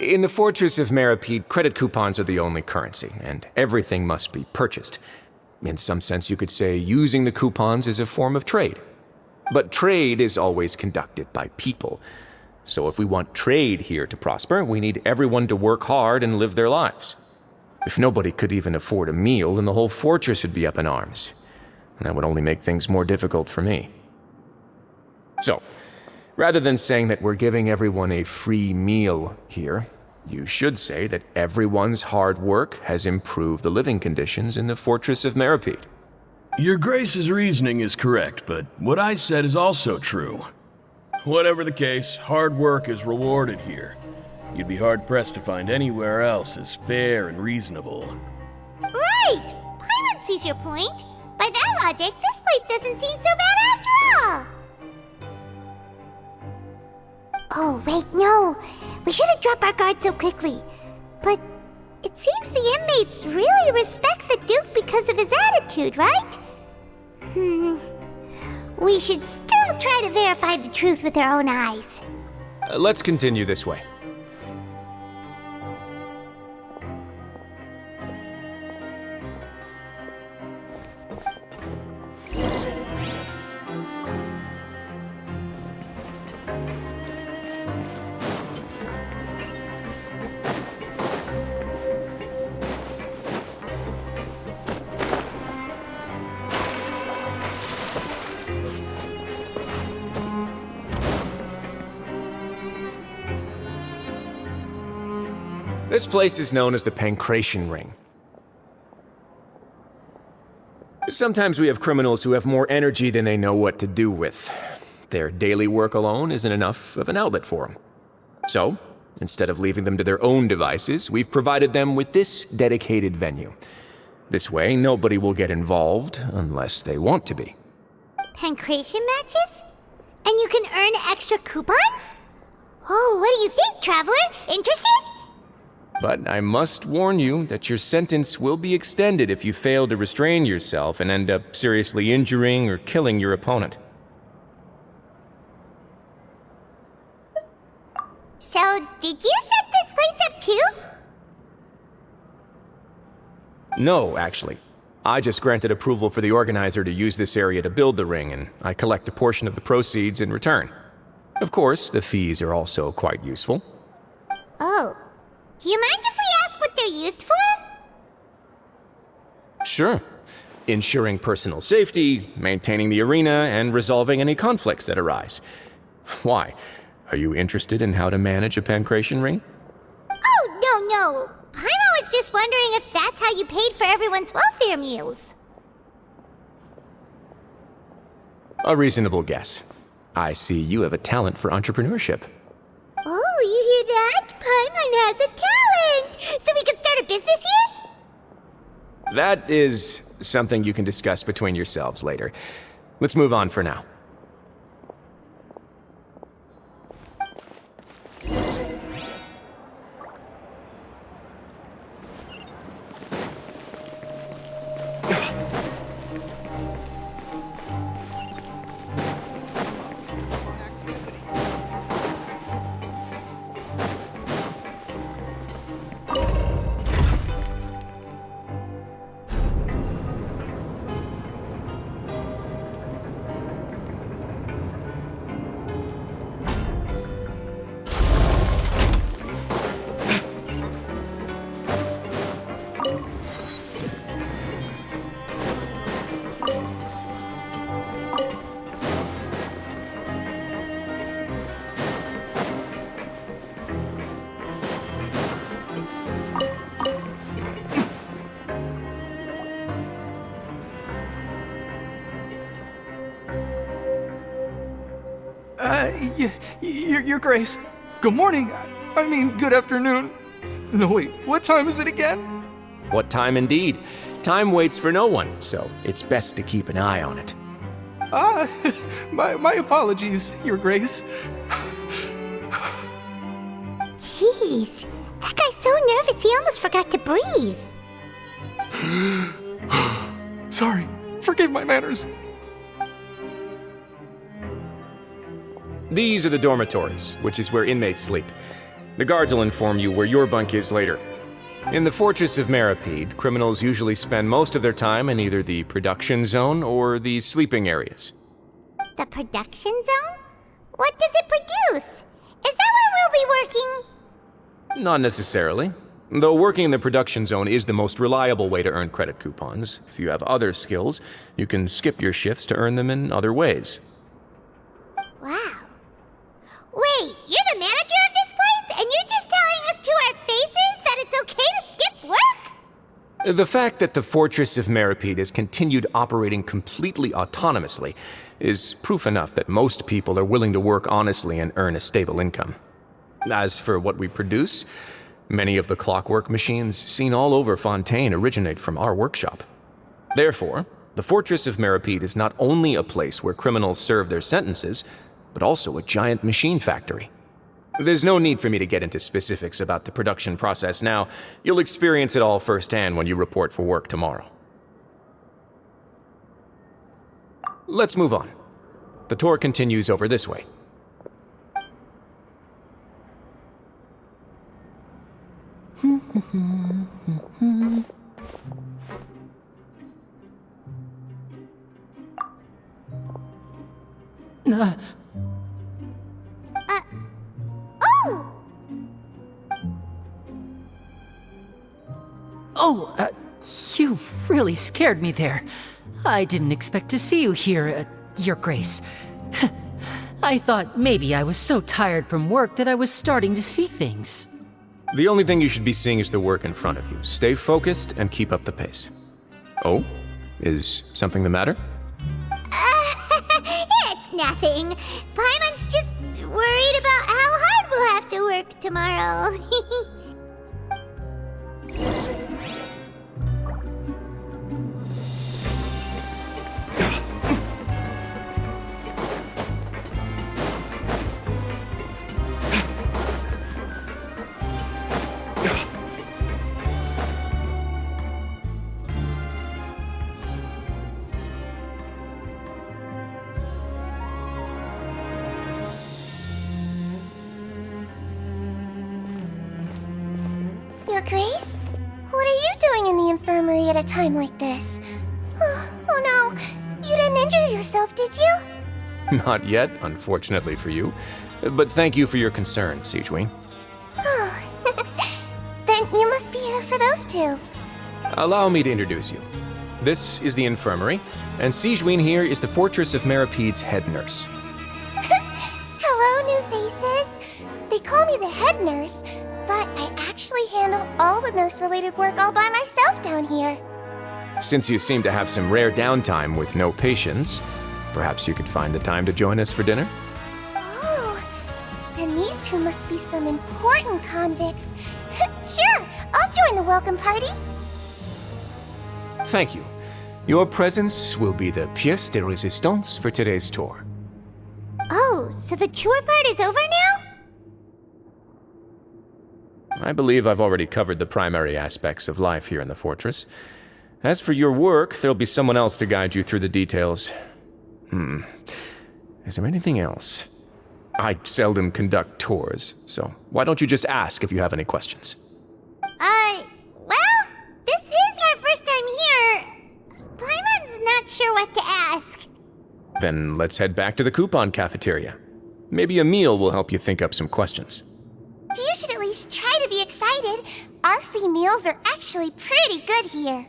In the Fortress of Meripede, credit coupons are the only currency, and everything must be purchased. In some sense, you could say using the coupons is a form of trade. But trade is always conducted by people. So if we want trade here to prosper, we need everyone to work hard and live their lives. If nobody could even afford a meal, then the whole fortress would be up in arms. And that would only make things more difficult for me. So, rather than saying that we're giving everyone a free meal here, you should say that everyone's hard work has improved the living conditions in the Fortress of Meripede. Your Grace's reasoning is correct, but what I said is also true. Whatever the case, hard work is rewarded here. You'd be hard-pressed to find anywhere else as fair and reasonable. Right! Paimon sees your point. By that logic, this place doesn't seem so bad after all. Oh, wait, no. We shouldn't drop our guard so quickly. But it seems the inmates really respect the Duke because of his attitude, right? We should still try to verify the truth with our own eyes. Let's continue this way. This place is known as the Pancration Ring. Sometimes we have criminals who have more energy than they know what to do with. their daily work alone isn't enough of an outlet for them. So, instead of leaving them to their own devices, we've provided them with this dedicated venue. This way, nobody will get involved unless they want to be. Pancration matches? And you can earn extra coupons? Oh, what do you think, Traveler? Interested? But I must warn you that your sentence will be extended if you fail to restrain yourself and end up seriously injuring or killing your opponent. So, did you set this place up too? No, actually. I just granted approval for the organizer to use this area to build the ring, and I collect a portion of the proceeds in return. Of course, the fees are also quite useful. Oh. Do you mind if we ask what they're used for? Sure. Ensuring personal safety, maintaining the arena, and resolving any conflicts that arise. Why? Are you interested in how to manage a pancration ring? Oh, no. Paimon was just wondering if that's how you paid for everyone's welfare meals. A reasonable guess. I see you have a talent for entrepreneurship. Oh, you hear that? Paimon has a talent! So we can start a business here? That is something you can discuss between yourselves later. Let's move on for now. Your Grace. Good morning. I mean, good afternoon. No, wait, what time is it again? What time indeed? Time waits for no one, so it's best to keep an eye on it. My apologies, Your Grace. Jeez, that guy's so nervous he almost forgot to breathe. Sorry, forgive my manners. These are the dormitories, which is where inmates sleep. The guards will inform you where your bunk is later. In the Fortress of Meripede, criminals usually spend most of their time in either the production zone or the sleeping areas. The production zone? What does it produce? Is that where we'll be working? Not necessarily. Though working in the production zone is the most reliable way to earn credit coupons, if you have other skills, you can skip your shifts to earn them in other ways. Wow. Wait, you're the manager of this place, and you're just telling us to our faces that it's okay to skip work? The fact that the Fortress of Meripede has continued operating completely autonomously is proof enough that most people are willing to work honestly and earn a stable income. As for what we produce, many of the clockwork machines seen all over Fontaine originate from our workshop. Therefore, the Fortress of Meripede is not only a place where criminals serve their sentences, but also a giant machine factory. There's no need for me to get into specifics about the production process now. You'll experience it all firsthand when you report for work tomorrow. Let's move on. The tour continues over this way. You really scared me there. I didn't expect to see you here, Your Grace. I thought maybe I was so tired from work that I was starting to see things. The only thing you should be seeing is the work in front of you. Stay focused and keep up the pace. Oh? Is something the matter? It's nothing. Paimon's just worried about how hard we'll have to work tomorrow. Your Grace? What are you doing in the infirmary at a time like this? Oh no, you didn't injure yourself, did you? Not yet, unfortunately for you. But thank you for your concern, Sigewinne. Oh, then you must be here for those two. Allow me to introduce you. This is the infirmary, and Sigewinne here is the Fortress of Meripede's head nurse. Hello, new faces. They call me the head nurse, but I actually handle all the nurse-related work all by myself down here. Since you seem to have some rare downtime with no patients, perhaps you could find the time to join us for dinner? Oh, then these two must be some important convicts. Sure, I'll join the welcome party. Thank you. Your presence will be the pièce de résistance for today's tour. Oh, so the tour part is over now? I believe I've already covered the primary aspects of life here in the fortress. As for your work, there'll be someone else to guide you through the details. Is there anything else? I seldom conduct tours, so why don't you just ask if you have any questions? Well, this is our first time here. Paimon's not sure what to ask. Then let's head back to the coupon cafeteria. Maybe a meal will help you think up some questions. You should at least try to be excited. Our free meals are actually pretty good here.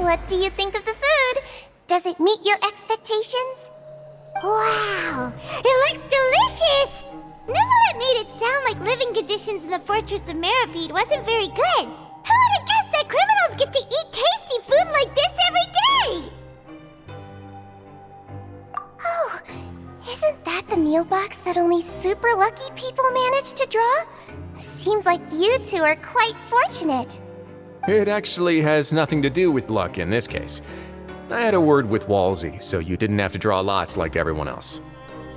What do you think of the food? Does it meet your expectations? Wow, it looks delicious! Neverlet made it sound like living conditions in the Fortress of Meripede wasn't very good. Who would have guessed that criminals get to eat tasty food like this every day? Oh, isn't that the meal box that only super lucky people manage to draw? Seems like you two are quite fortunate. It actually has nothing to do with luck in this case. I had a word with Walsey, so you didn't have to draw lots like everyone else.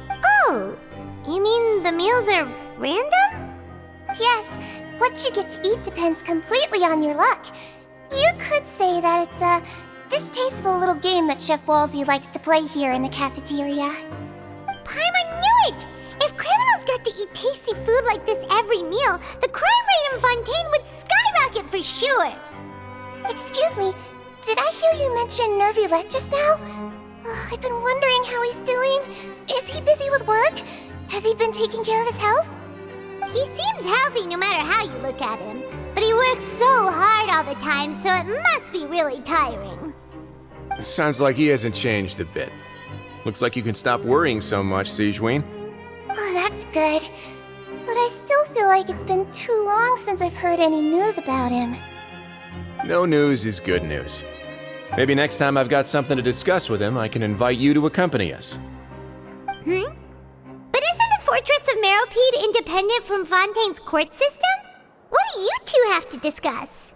Oh, you mean the meals are random? Yes, what you get to eat depends completely on your luck. You could say that it's a distasteful little game that Chef Walsey likes to play here in the cafeteria. Paimon knew it! If criminals got to eat tasty food like this every meal, the crime rate in Fontaine would skyrocket for sure! Excuse me, did I hear you mention Nervylette just now? I've been wondering how he's doing. Is he busy with work? Has he been taking care of his health? He seems healthy no matter how you look at him, but he works so hard all the time, so it must be really tiring. Sounds like he hasn't changed a bit. Looks like you can stop worrying so much, Sigewinne. Oh, that's good. But I still feel like it's been too long since I've heard any news about him. No news is good news. Maybe next time I've got something to discuss with him, I can invite you to accompany us. But isn't the Fortress of Meripede independent from Fontaine's court system? What do you two have to discuss?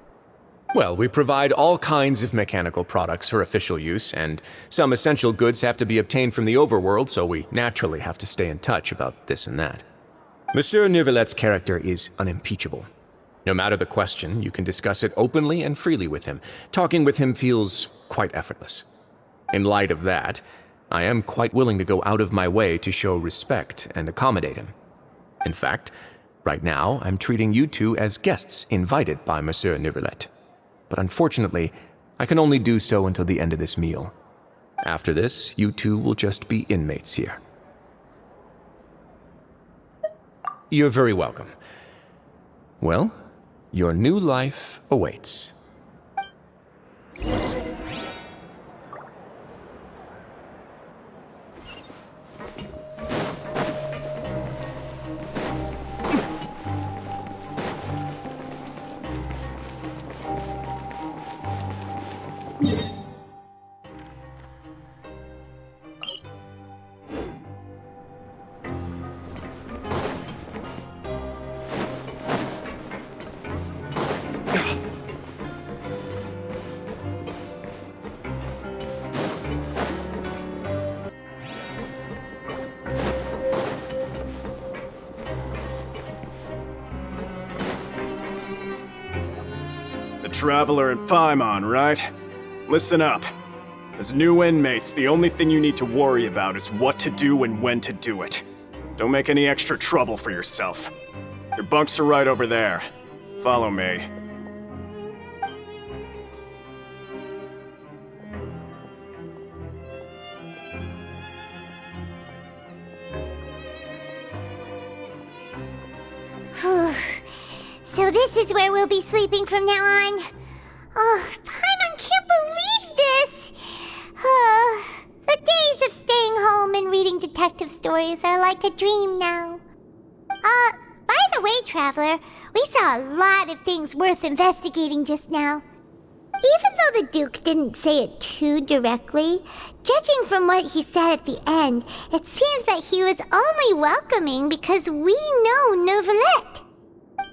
Well, we provide all kinds of mechanical products for official use, and some essential goods have to be obtained from the overworld, so we naturally have to stay in touch about this and that. Monsieur Neuvillette's character is unimpeachable. No matter the question, you can discuss it openly and freely with him. Talking with him feels quite effortless. In light of that, I am quite willing to go out of my way to show respect and accommodate him. In fact, right now, I'm treating you two as guests invited by Monsieur Neuvillette. But unfortunately, I can only do so until the end of this meal. After this, you two will just be inmates here. You're very welcome. Well, your new life awaits. Traveler in Paimon, right? Listen up. As new inmates, the only thing you need to worry about is what to do and when to do it. Don't make any extra trouble for yourself. Your bunks are right over there. Follow me. So this is where we'll be sleeping from now on. Oh, Paimon can't believe this! The days of staying home and reading detective stories are like a dream now. By the way, Traveler, we saw a lot of things worth investigating just now. Even though the Duke didn't say it too directly, judging from what he said at the end, it seems that he was only welcoming because we know Neuvillette.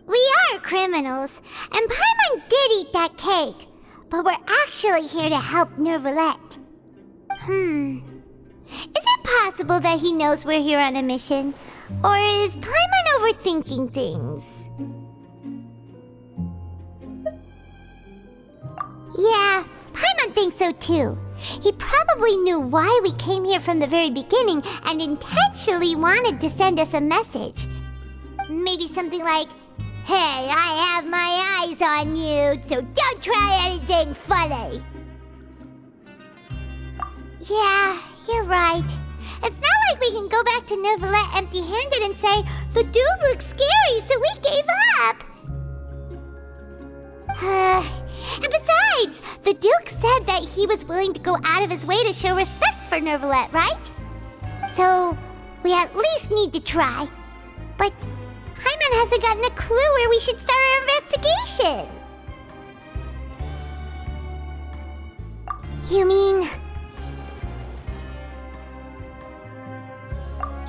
We are criminals, and Paimon did eat that cake, but we're actually here to help Neuvillette. Is it possible that he knows we're here on a mission? Or is Paimon overthinking things? Yeah, Paimon thinks so too. He probably knew why we came here from the very beginning and intentionally wanted to send us a message. Maybe something like, "Hey, I have my eyes on you, so don't try anything funny." Yeah, you're right. It's not like we can go back to Neuvillette empty-handed and say, "The dude looks scary, so we gave up." And besides, the Duke said that he was willing to go out of his way to show respect for Neuvillette, right? So, we at least need to try. But Paimon hasn't gotten a clue where we should start our investigation. You mean...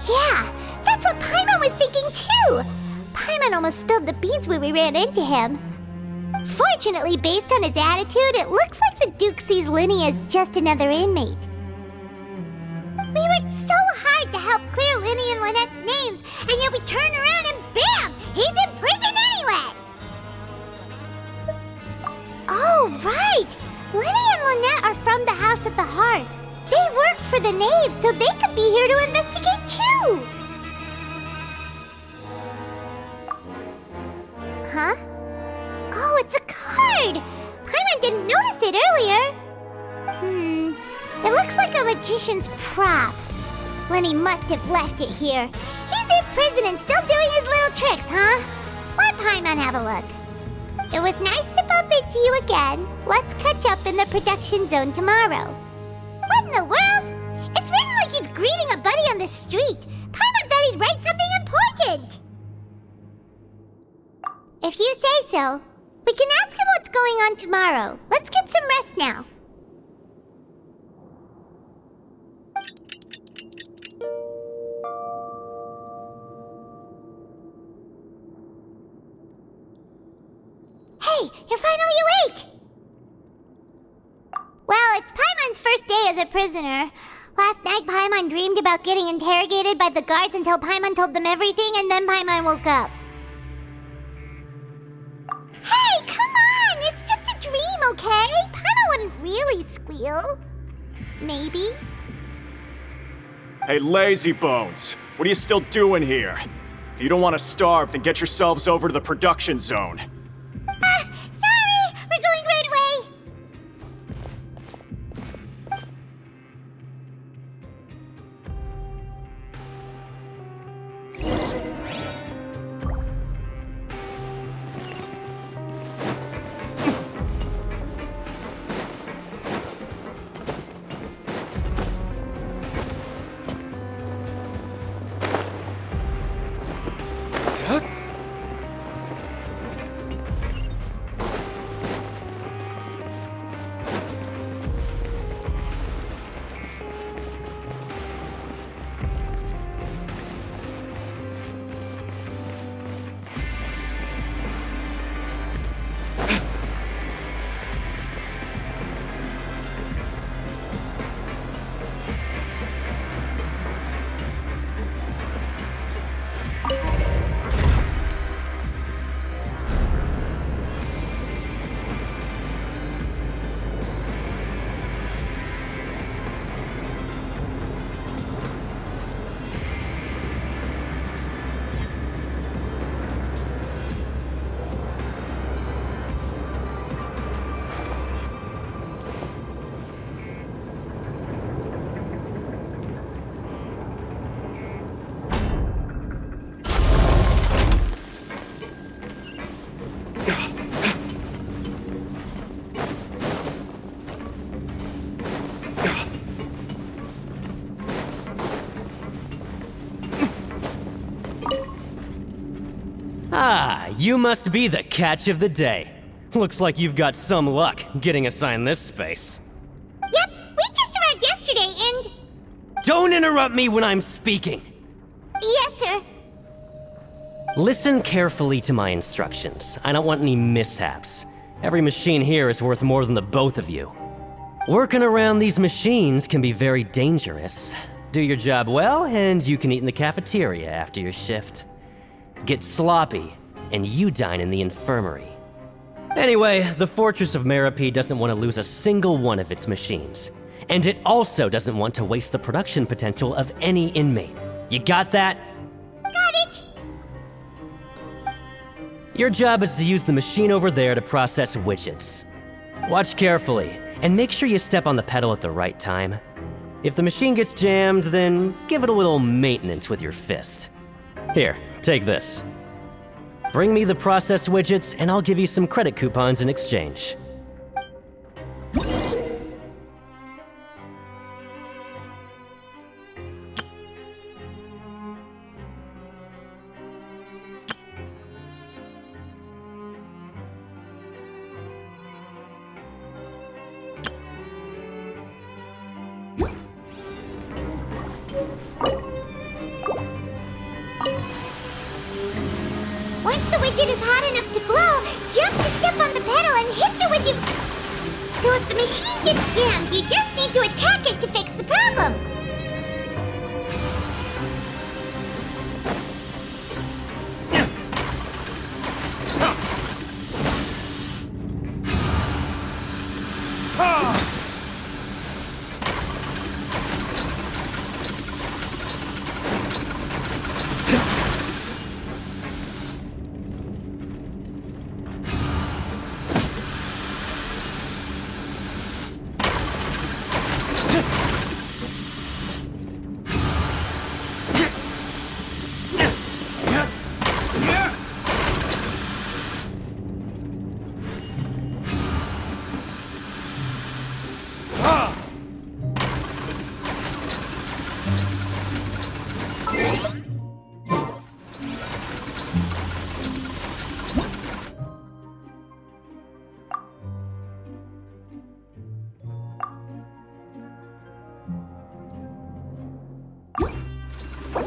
Yeah, that's what Paimon was thinking too! Paimon almost spilled the beans when we ran into him. Fortunately, based on his attitude, it looks like the Duke sees Lyney as just another inmate. We worked so hard to help clear Lyney and Lynette's names, and yet we turn around and bam! He's in prison anyway! Oh, right! Lyney and Lynette are from the House of the Hearth. They work for the Knave, so they could be here to investigate too! Huh? Oh, it's a card! Paimon didn't notice it earlier. It looks like a magician's prop. Lyney must have left it here. He's in prison and still doing his little tricks, huh? Let Paimon have a look. It was nice to bump into you again. Let's catch up in the production zone tomorrow. What in the world? It's written like he's greeting a buddy on the street. Paimon thought he'd write something important. If you say so. We can ask him what's going on tomorrow. Let's get some rest now. Hey, you're finally awake! Well, it's Paimon's first day as a prisoner. Last night, Paimon dreamed about getting interrogated by the guards until Paimon told them everything, and then Paimon woke up. Hey, come on! It's just a dream, okay? Paimon wouldn't really squeal. Maybe. Hey, lazy bones! What are you still doing here? If you don't want to starve, then get yourselves over to the production zone. Sorry! We're going right away! Ah, you must be the catch of the day. Looks like you've got some luck getting assigned this space. Yep, we just arrived yesterday and... Don't interrupt me when I'm speaking! Yes, sir. Listen carefully to my instructions. I don't want any mishaps. Every machine here is worth more than the both of you. Working around these machines can be very dangerous. Do your job well, and you can eat in the cafeteria after your shift. Get sloppy, and you dine in the infirmary. Anyway, the Fortress of Meropide doesn't want to lose a single one of its machines. And it also doesn't want to waste the production potential of any inmate. You got that? Got it! Your job is to use the machine over there to process widgets. Watch carefully, and make sure you step on the pedal at the right time. If the machine gets jammed, then give it a little maintenance with your fist. Here, take this. Bring me the processed widgets, and I'll give you some credit coupons in exchange. Once the widget is hot enough to glow, jump to step on the pedal and hit the widget. So if the machine gets jammed, you just need to attack it to fix the problem.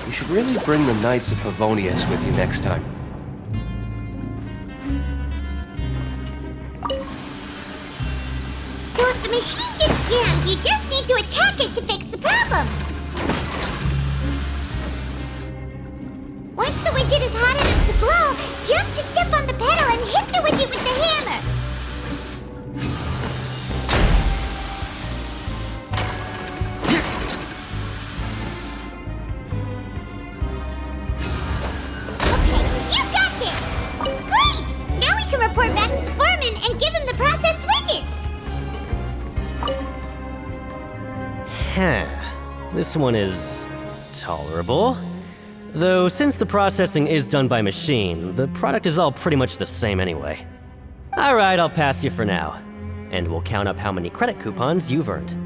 You should really bring the Knights of Favonius with you next time. machine gets jammed, you just need to attack it to fix the problem. Once the widget is hot enough to glow, jump to step on the pedal and hit the widget with the hammer. Okay, you got this! Great! Now we can report back to the foreman and give him the processed widgets! Huh. This one is tolerable. Though, since the processing is done by machine, the product is all pretty much the same anyway. Alright, I'll pass you for now. And we'll count up how many credit coupons you've earned.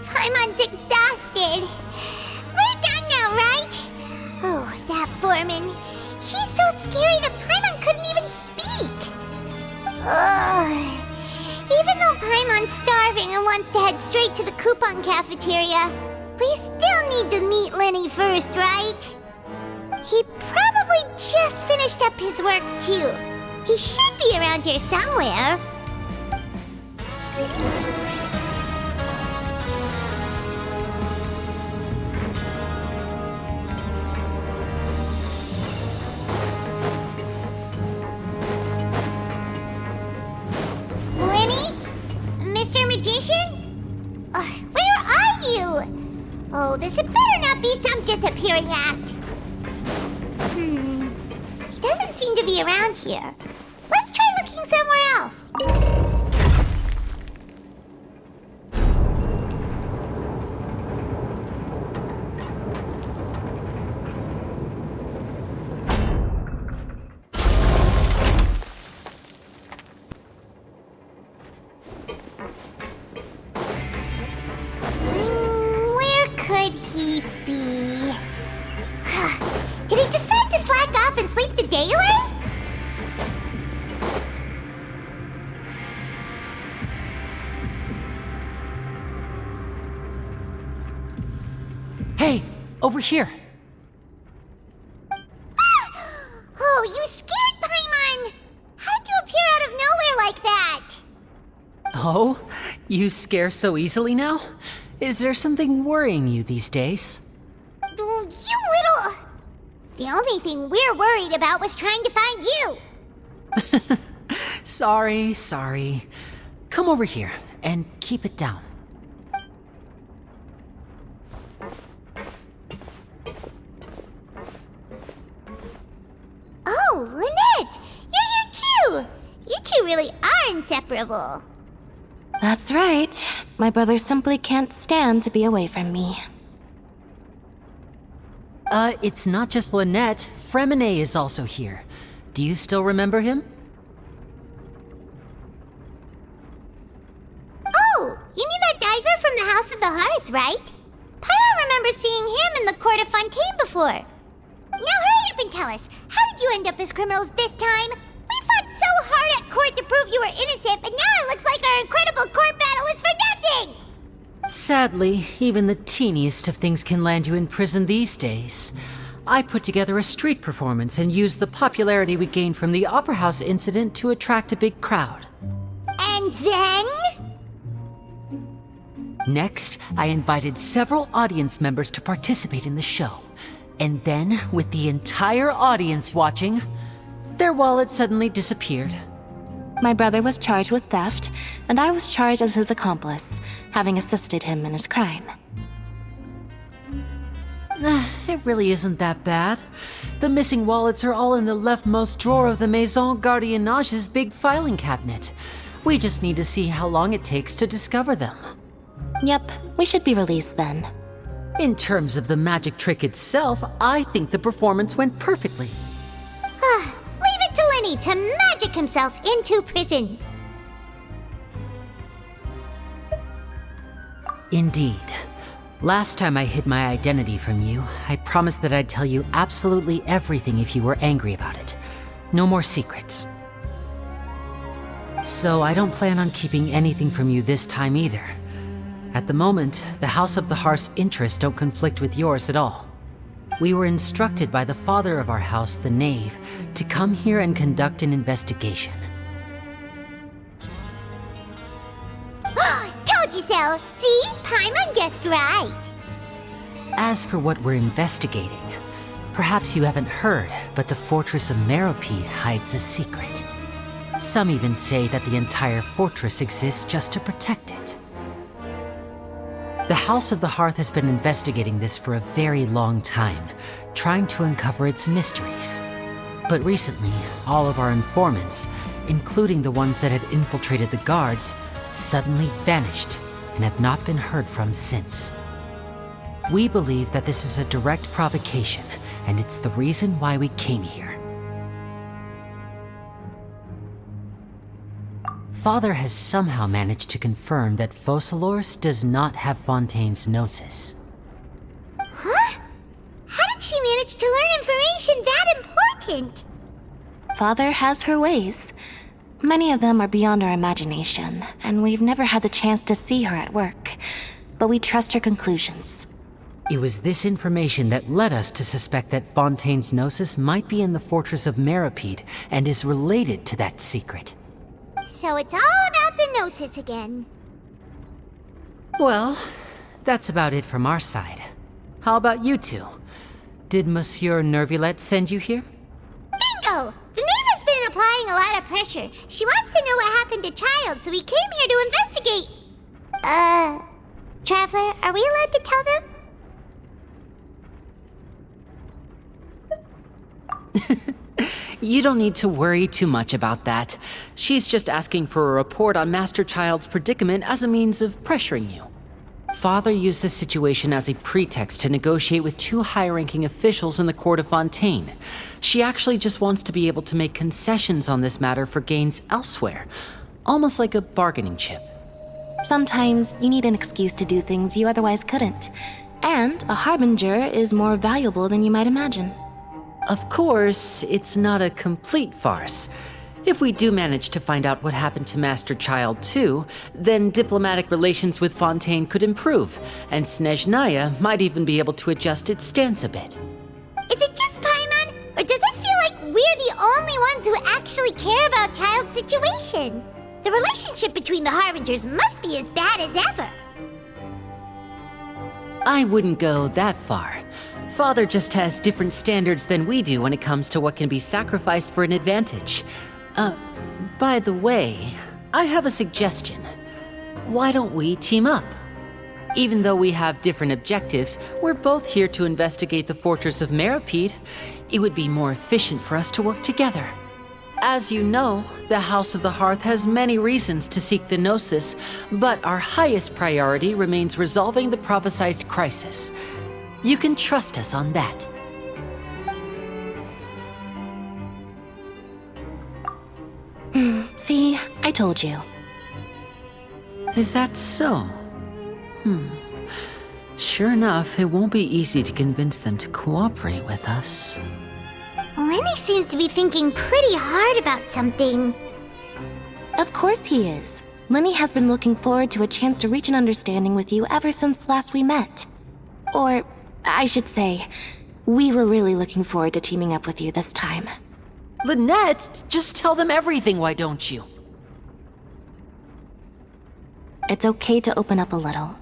Paimon's exhausted. We're done now, right? Oh, that foreman. He's so scary that Paimon couldn't even speak. Ugh. Even though Paimon's starving and wants to head straight to the coupon cafeteria, we still need to meet Lyney first, right? He probably just finished up his work, too. He should be around here somewhere. Where are you? Oh, this had better not be some disappearing act. He doesn't seem to be around here. Let's try looking somewhere else. Did he decide to slack off and sleep the day away? Hey, over here. Oh, you scared Paimon! How did you appear out of nowhere like that? Oh, you scare so easily now? Is there something worrying you these days? You little... The only thing we're worried about was trying to find you. Sorry. Come over here and keep it down. Oh, Lynette! You're here too! You two really are inseparable. That's right. My brother simply can't stand to be away from me. It's not just Lynette. Fremine is also here. Do you still remember him? Oh, you mean that diver from the House of the Hearth, right? Paimon remembers seeing him in the court of Fontaine before. Now hurry up and tell us, how did you end up as criminals this time? We fought so hard at court to prove you were innocent, but now it looks like our incredible court battle was for nothing! Sadly, even the teeniest of things can land you in prison these days. I put together a street performance and used the popularity we gained from the Opera House incident to attract a big crowd. And then? Next, I invited several audience members to participate in the show. And then, with the entire audience watching, their wallet suddenly disappeared. My brother was charged with theft, and I was charged as his accomplice, having assisted him in his crime. It really isn't that bad. The missing wallets are all in the leftmost drawer of the Maison Gardiennage's big filing cabinet. We just need to see how long it takes to discover them. Yep, we should be released then. In terms of the magic trick itself, I think the performance went perfectly. Leave it to Lyney to magic himself into prison. Indeed. Last time I hid my identity from you, I promised that I'd tell you absolutely everything if you were angry about it. No more secrets. So I don't plan on keeping anything from you this time either. At the moment, the House of the Hearth's interests don't conflict with yours at all. We were instructed by the father of our house, the Knave, to come here and conduct an investigation. Told you so! See? Paimon guessed right! As for what we're investigating, perhaps you haven't heard, but the fortress of Meropide hides a secret. Some even say that the entire fortress exists just to protect it. The House of the Hearth has been investigating this for a very long time, trying to uncover its mysteries. But recently, all of our informants, including the ones that had infiltrated the guards, suddenly vanished and have not been heard from since. We believe that this is a direct provocation, and it's the reason why we came here. Father has somehow managed to confirm that Focalors does not have Fontaine's gnosis. Huh? How did she manage to learn information that important? Father has her ways. Many of them are beyond our imagination, and we've never had the chance to see her at work. But we trust her conclusions. It was this information that led us to suspect that Fontaine's gnosis might be in the fortress of Meropide and is related to that secret. So it's all about the gnosis again. Well, that's about it from our side. How about you two? Did Monsieur Nervulette send you here? Bingo! The Knave has been applying a lot of pressure. She wants to know what happened to Child, so we came here to investigate. Traveler, are we allowed to tell them? You don't need to worry too much about that. She's just asking for a report on Master Child's predicament as a means of pressuring you. Father used this situation as a pretext to negotiate with two high-ranking officials in the court of Fontaine. She actually just wants to be able to make concessions on this matter for gains elsewhere, almost like a bargaining chip. Sometimes you need an excuse to do things you otherwise couldn't. And a harbinger is more valuable than you might imagine. Of course, it's not a complete farce. If we do manage to find out what happened to Master Child too, then diplomatic relations with Fontaine could improve, and Snezhnaya might even be able to adjust its stance a bit. Is it just Paimon, or does it feel like we're the only ones who actually care about Child's situation? The relationship between the Harbingers must be as bad as ever. I wouldn't go that far. Father just has different standards than we do when it comes to what can be sacrificed for an advantage. By the way, I have a suggestion. Why don't we team up? Even though we have different objectives, we're both here to investigate the fortress of Meropide. It would be more efficient for us to work together. As you know, the House of the Hearth has many reasons to seek the Gnosis, but our highest priority remains resolving the prophesized crisis. You can trust us on that. See, I told you. Is that so? Sure enough, it won't be easy to convince them to cooperate with us. Lyney seems to be thinking pretty hard about something. Of course he is. Lyney has been looking forward to a chance to reach an understanding with you ever since last we met. Or, I should say, we were really looking forward to teaming up with you this time. Lynette, just tell them everything, why don't you? It's okay to open up a little.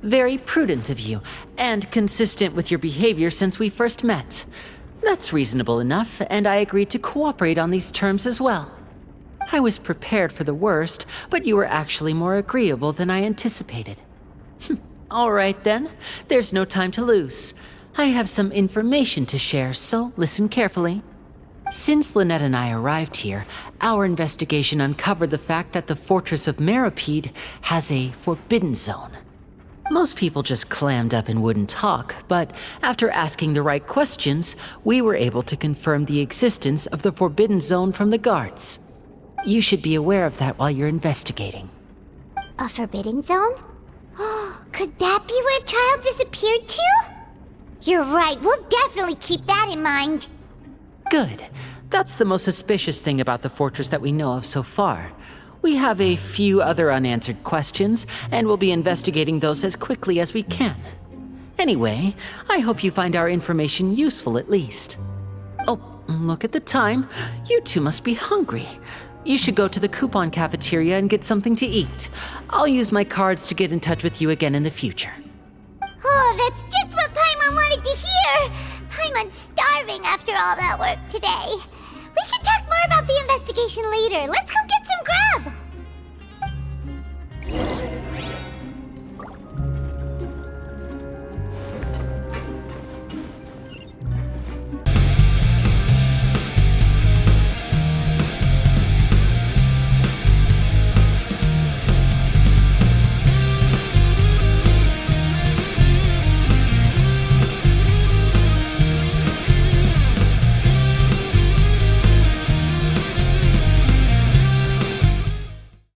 Very prudent of you, and consistent with your behavior since we first met. That's reasonable enough, and I agreed to cooperate on these terms as well. I was prepared for the worst, but you were actually more agreeable than I anticipated. All right then, there's no time to lose. I have some information to share, so listen carefully. Since Lynette and I arrived here, our investigation uncovered the fact that the fortress of Meropide has a forbidden zone. Most people just clammed up and wouldn't talk, but after asking the right questions, we were able to confirm the existence of the forbidden zone from the guards. You should be aware of that while you're investigating. A forbidden zone? Could that be where Child disappeared to? You're right, we'll definitely keep that in mind. Good. That's the most suspicious thing about the fortress that we know of so far. We have a few other unanswered questions, and we'll be investigating those as quickly as we can. Anyway, I hope you find our information useful at least. Oh, look at the time. You two must be hungry. You should go to the coupon cafeteria and get something to eat. I'll use my cards to get in touch with you again in the future. Oh, that's just what Paimon wanted to hear! Paimon's starving after all that work today. We can talk more about the investigation later. Let's go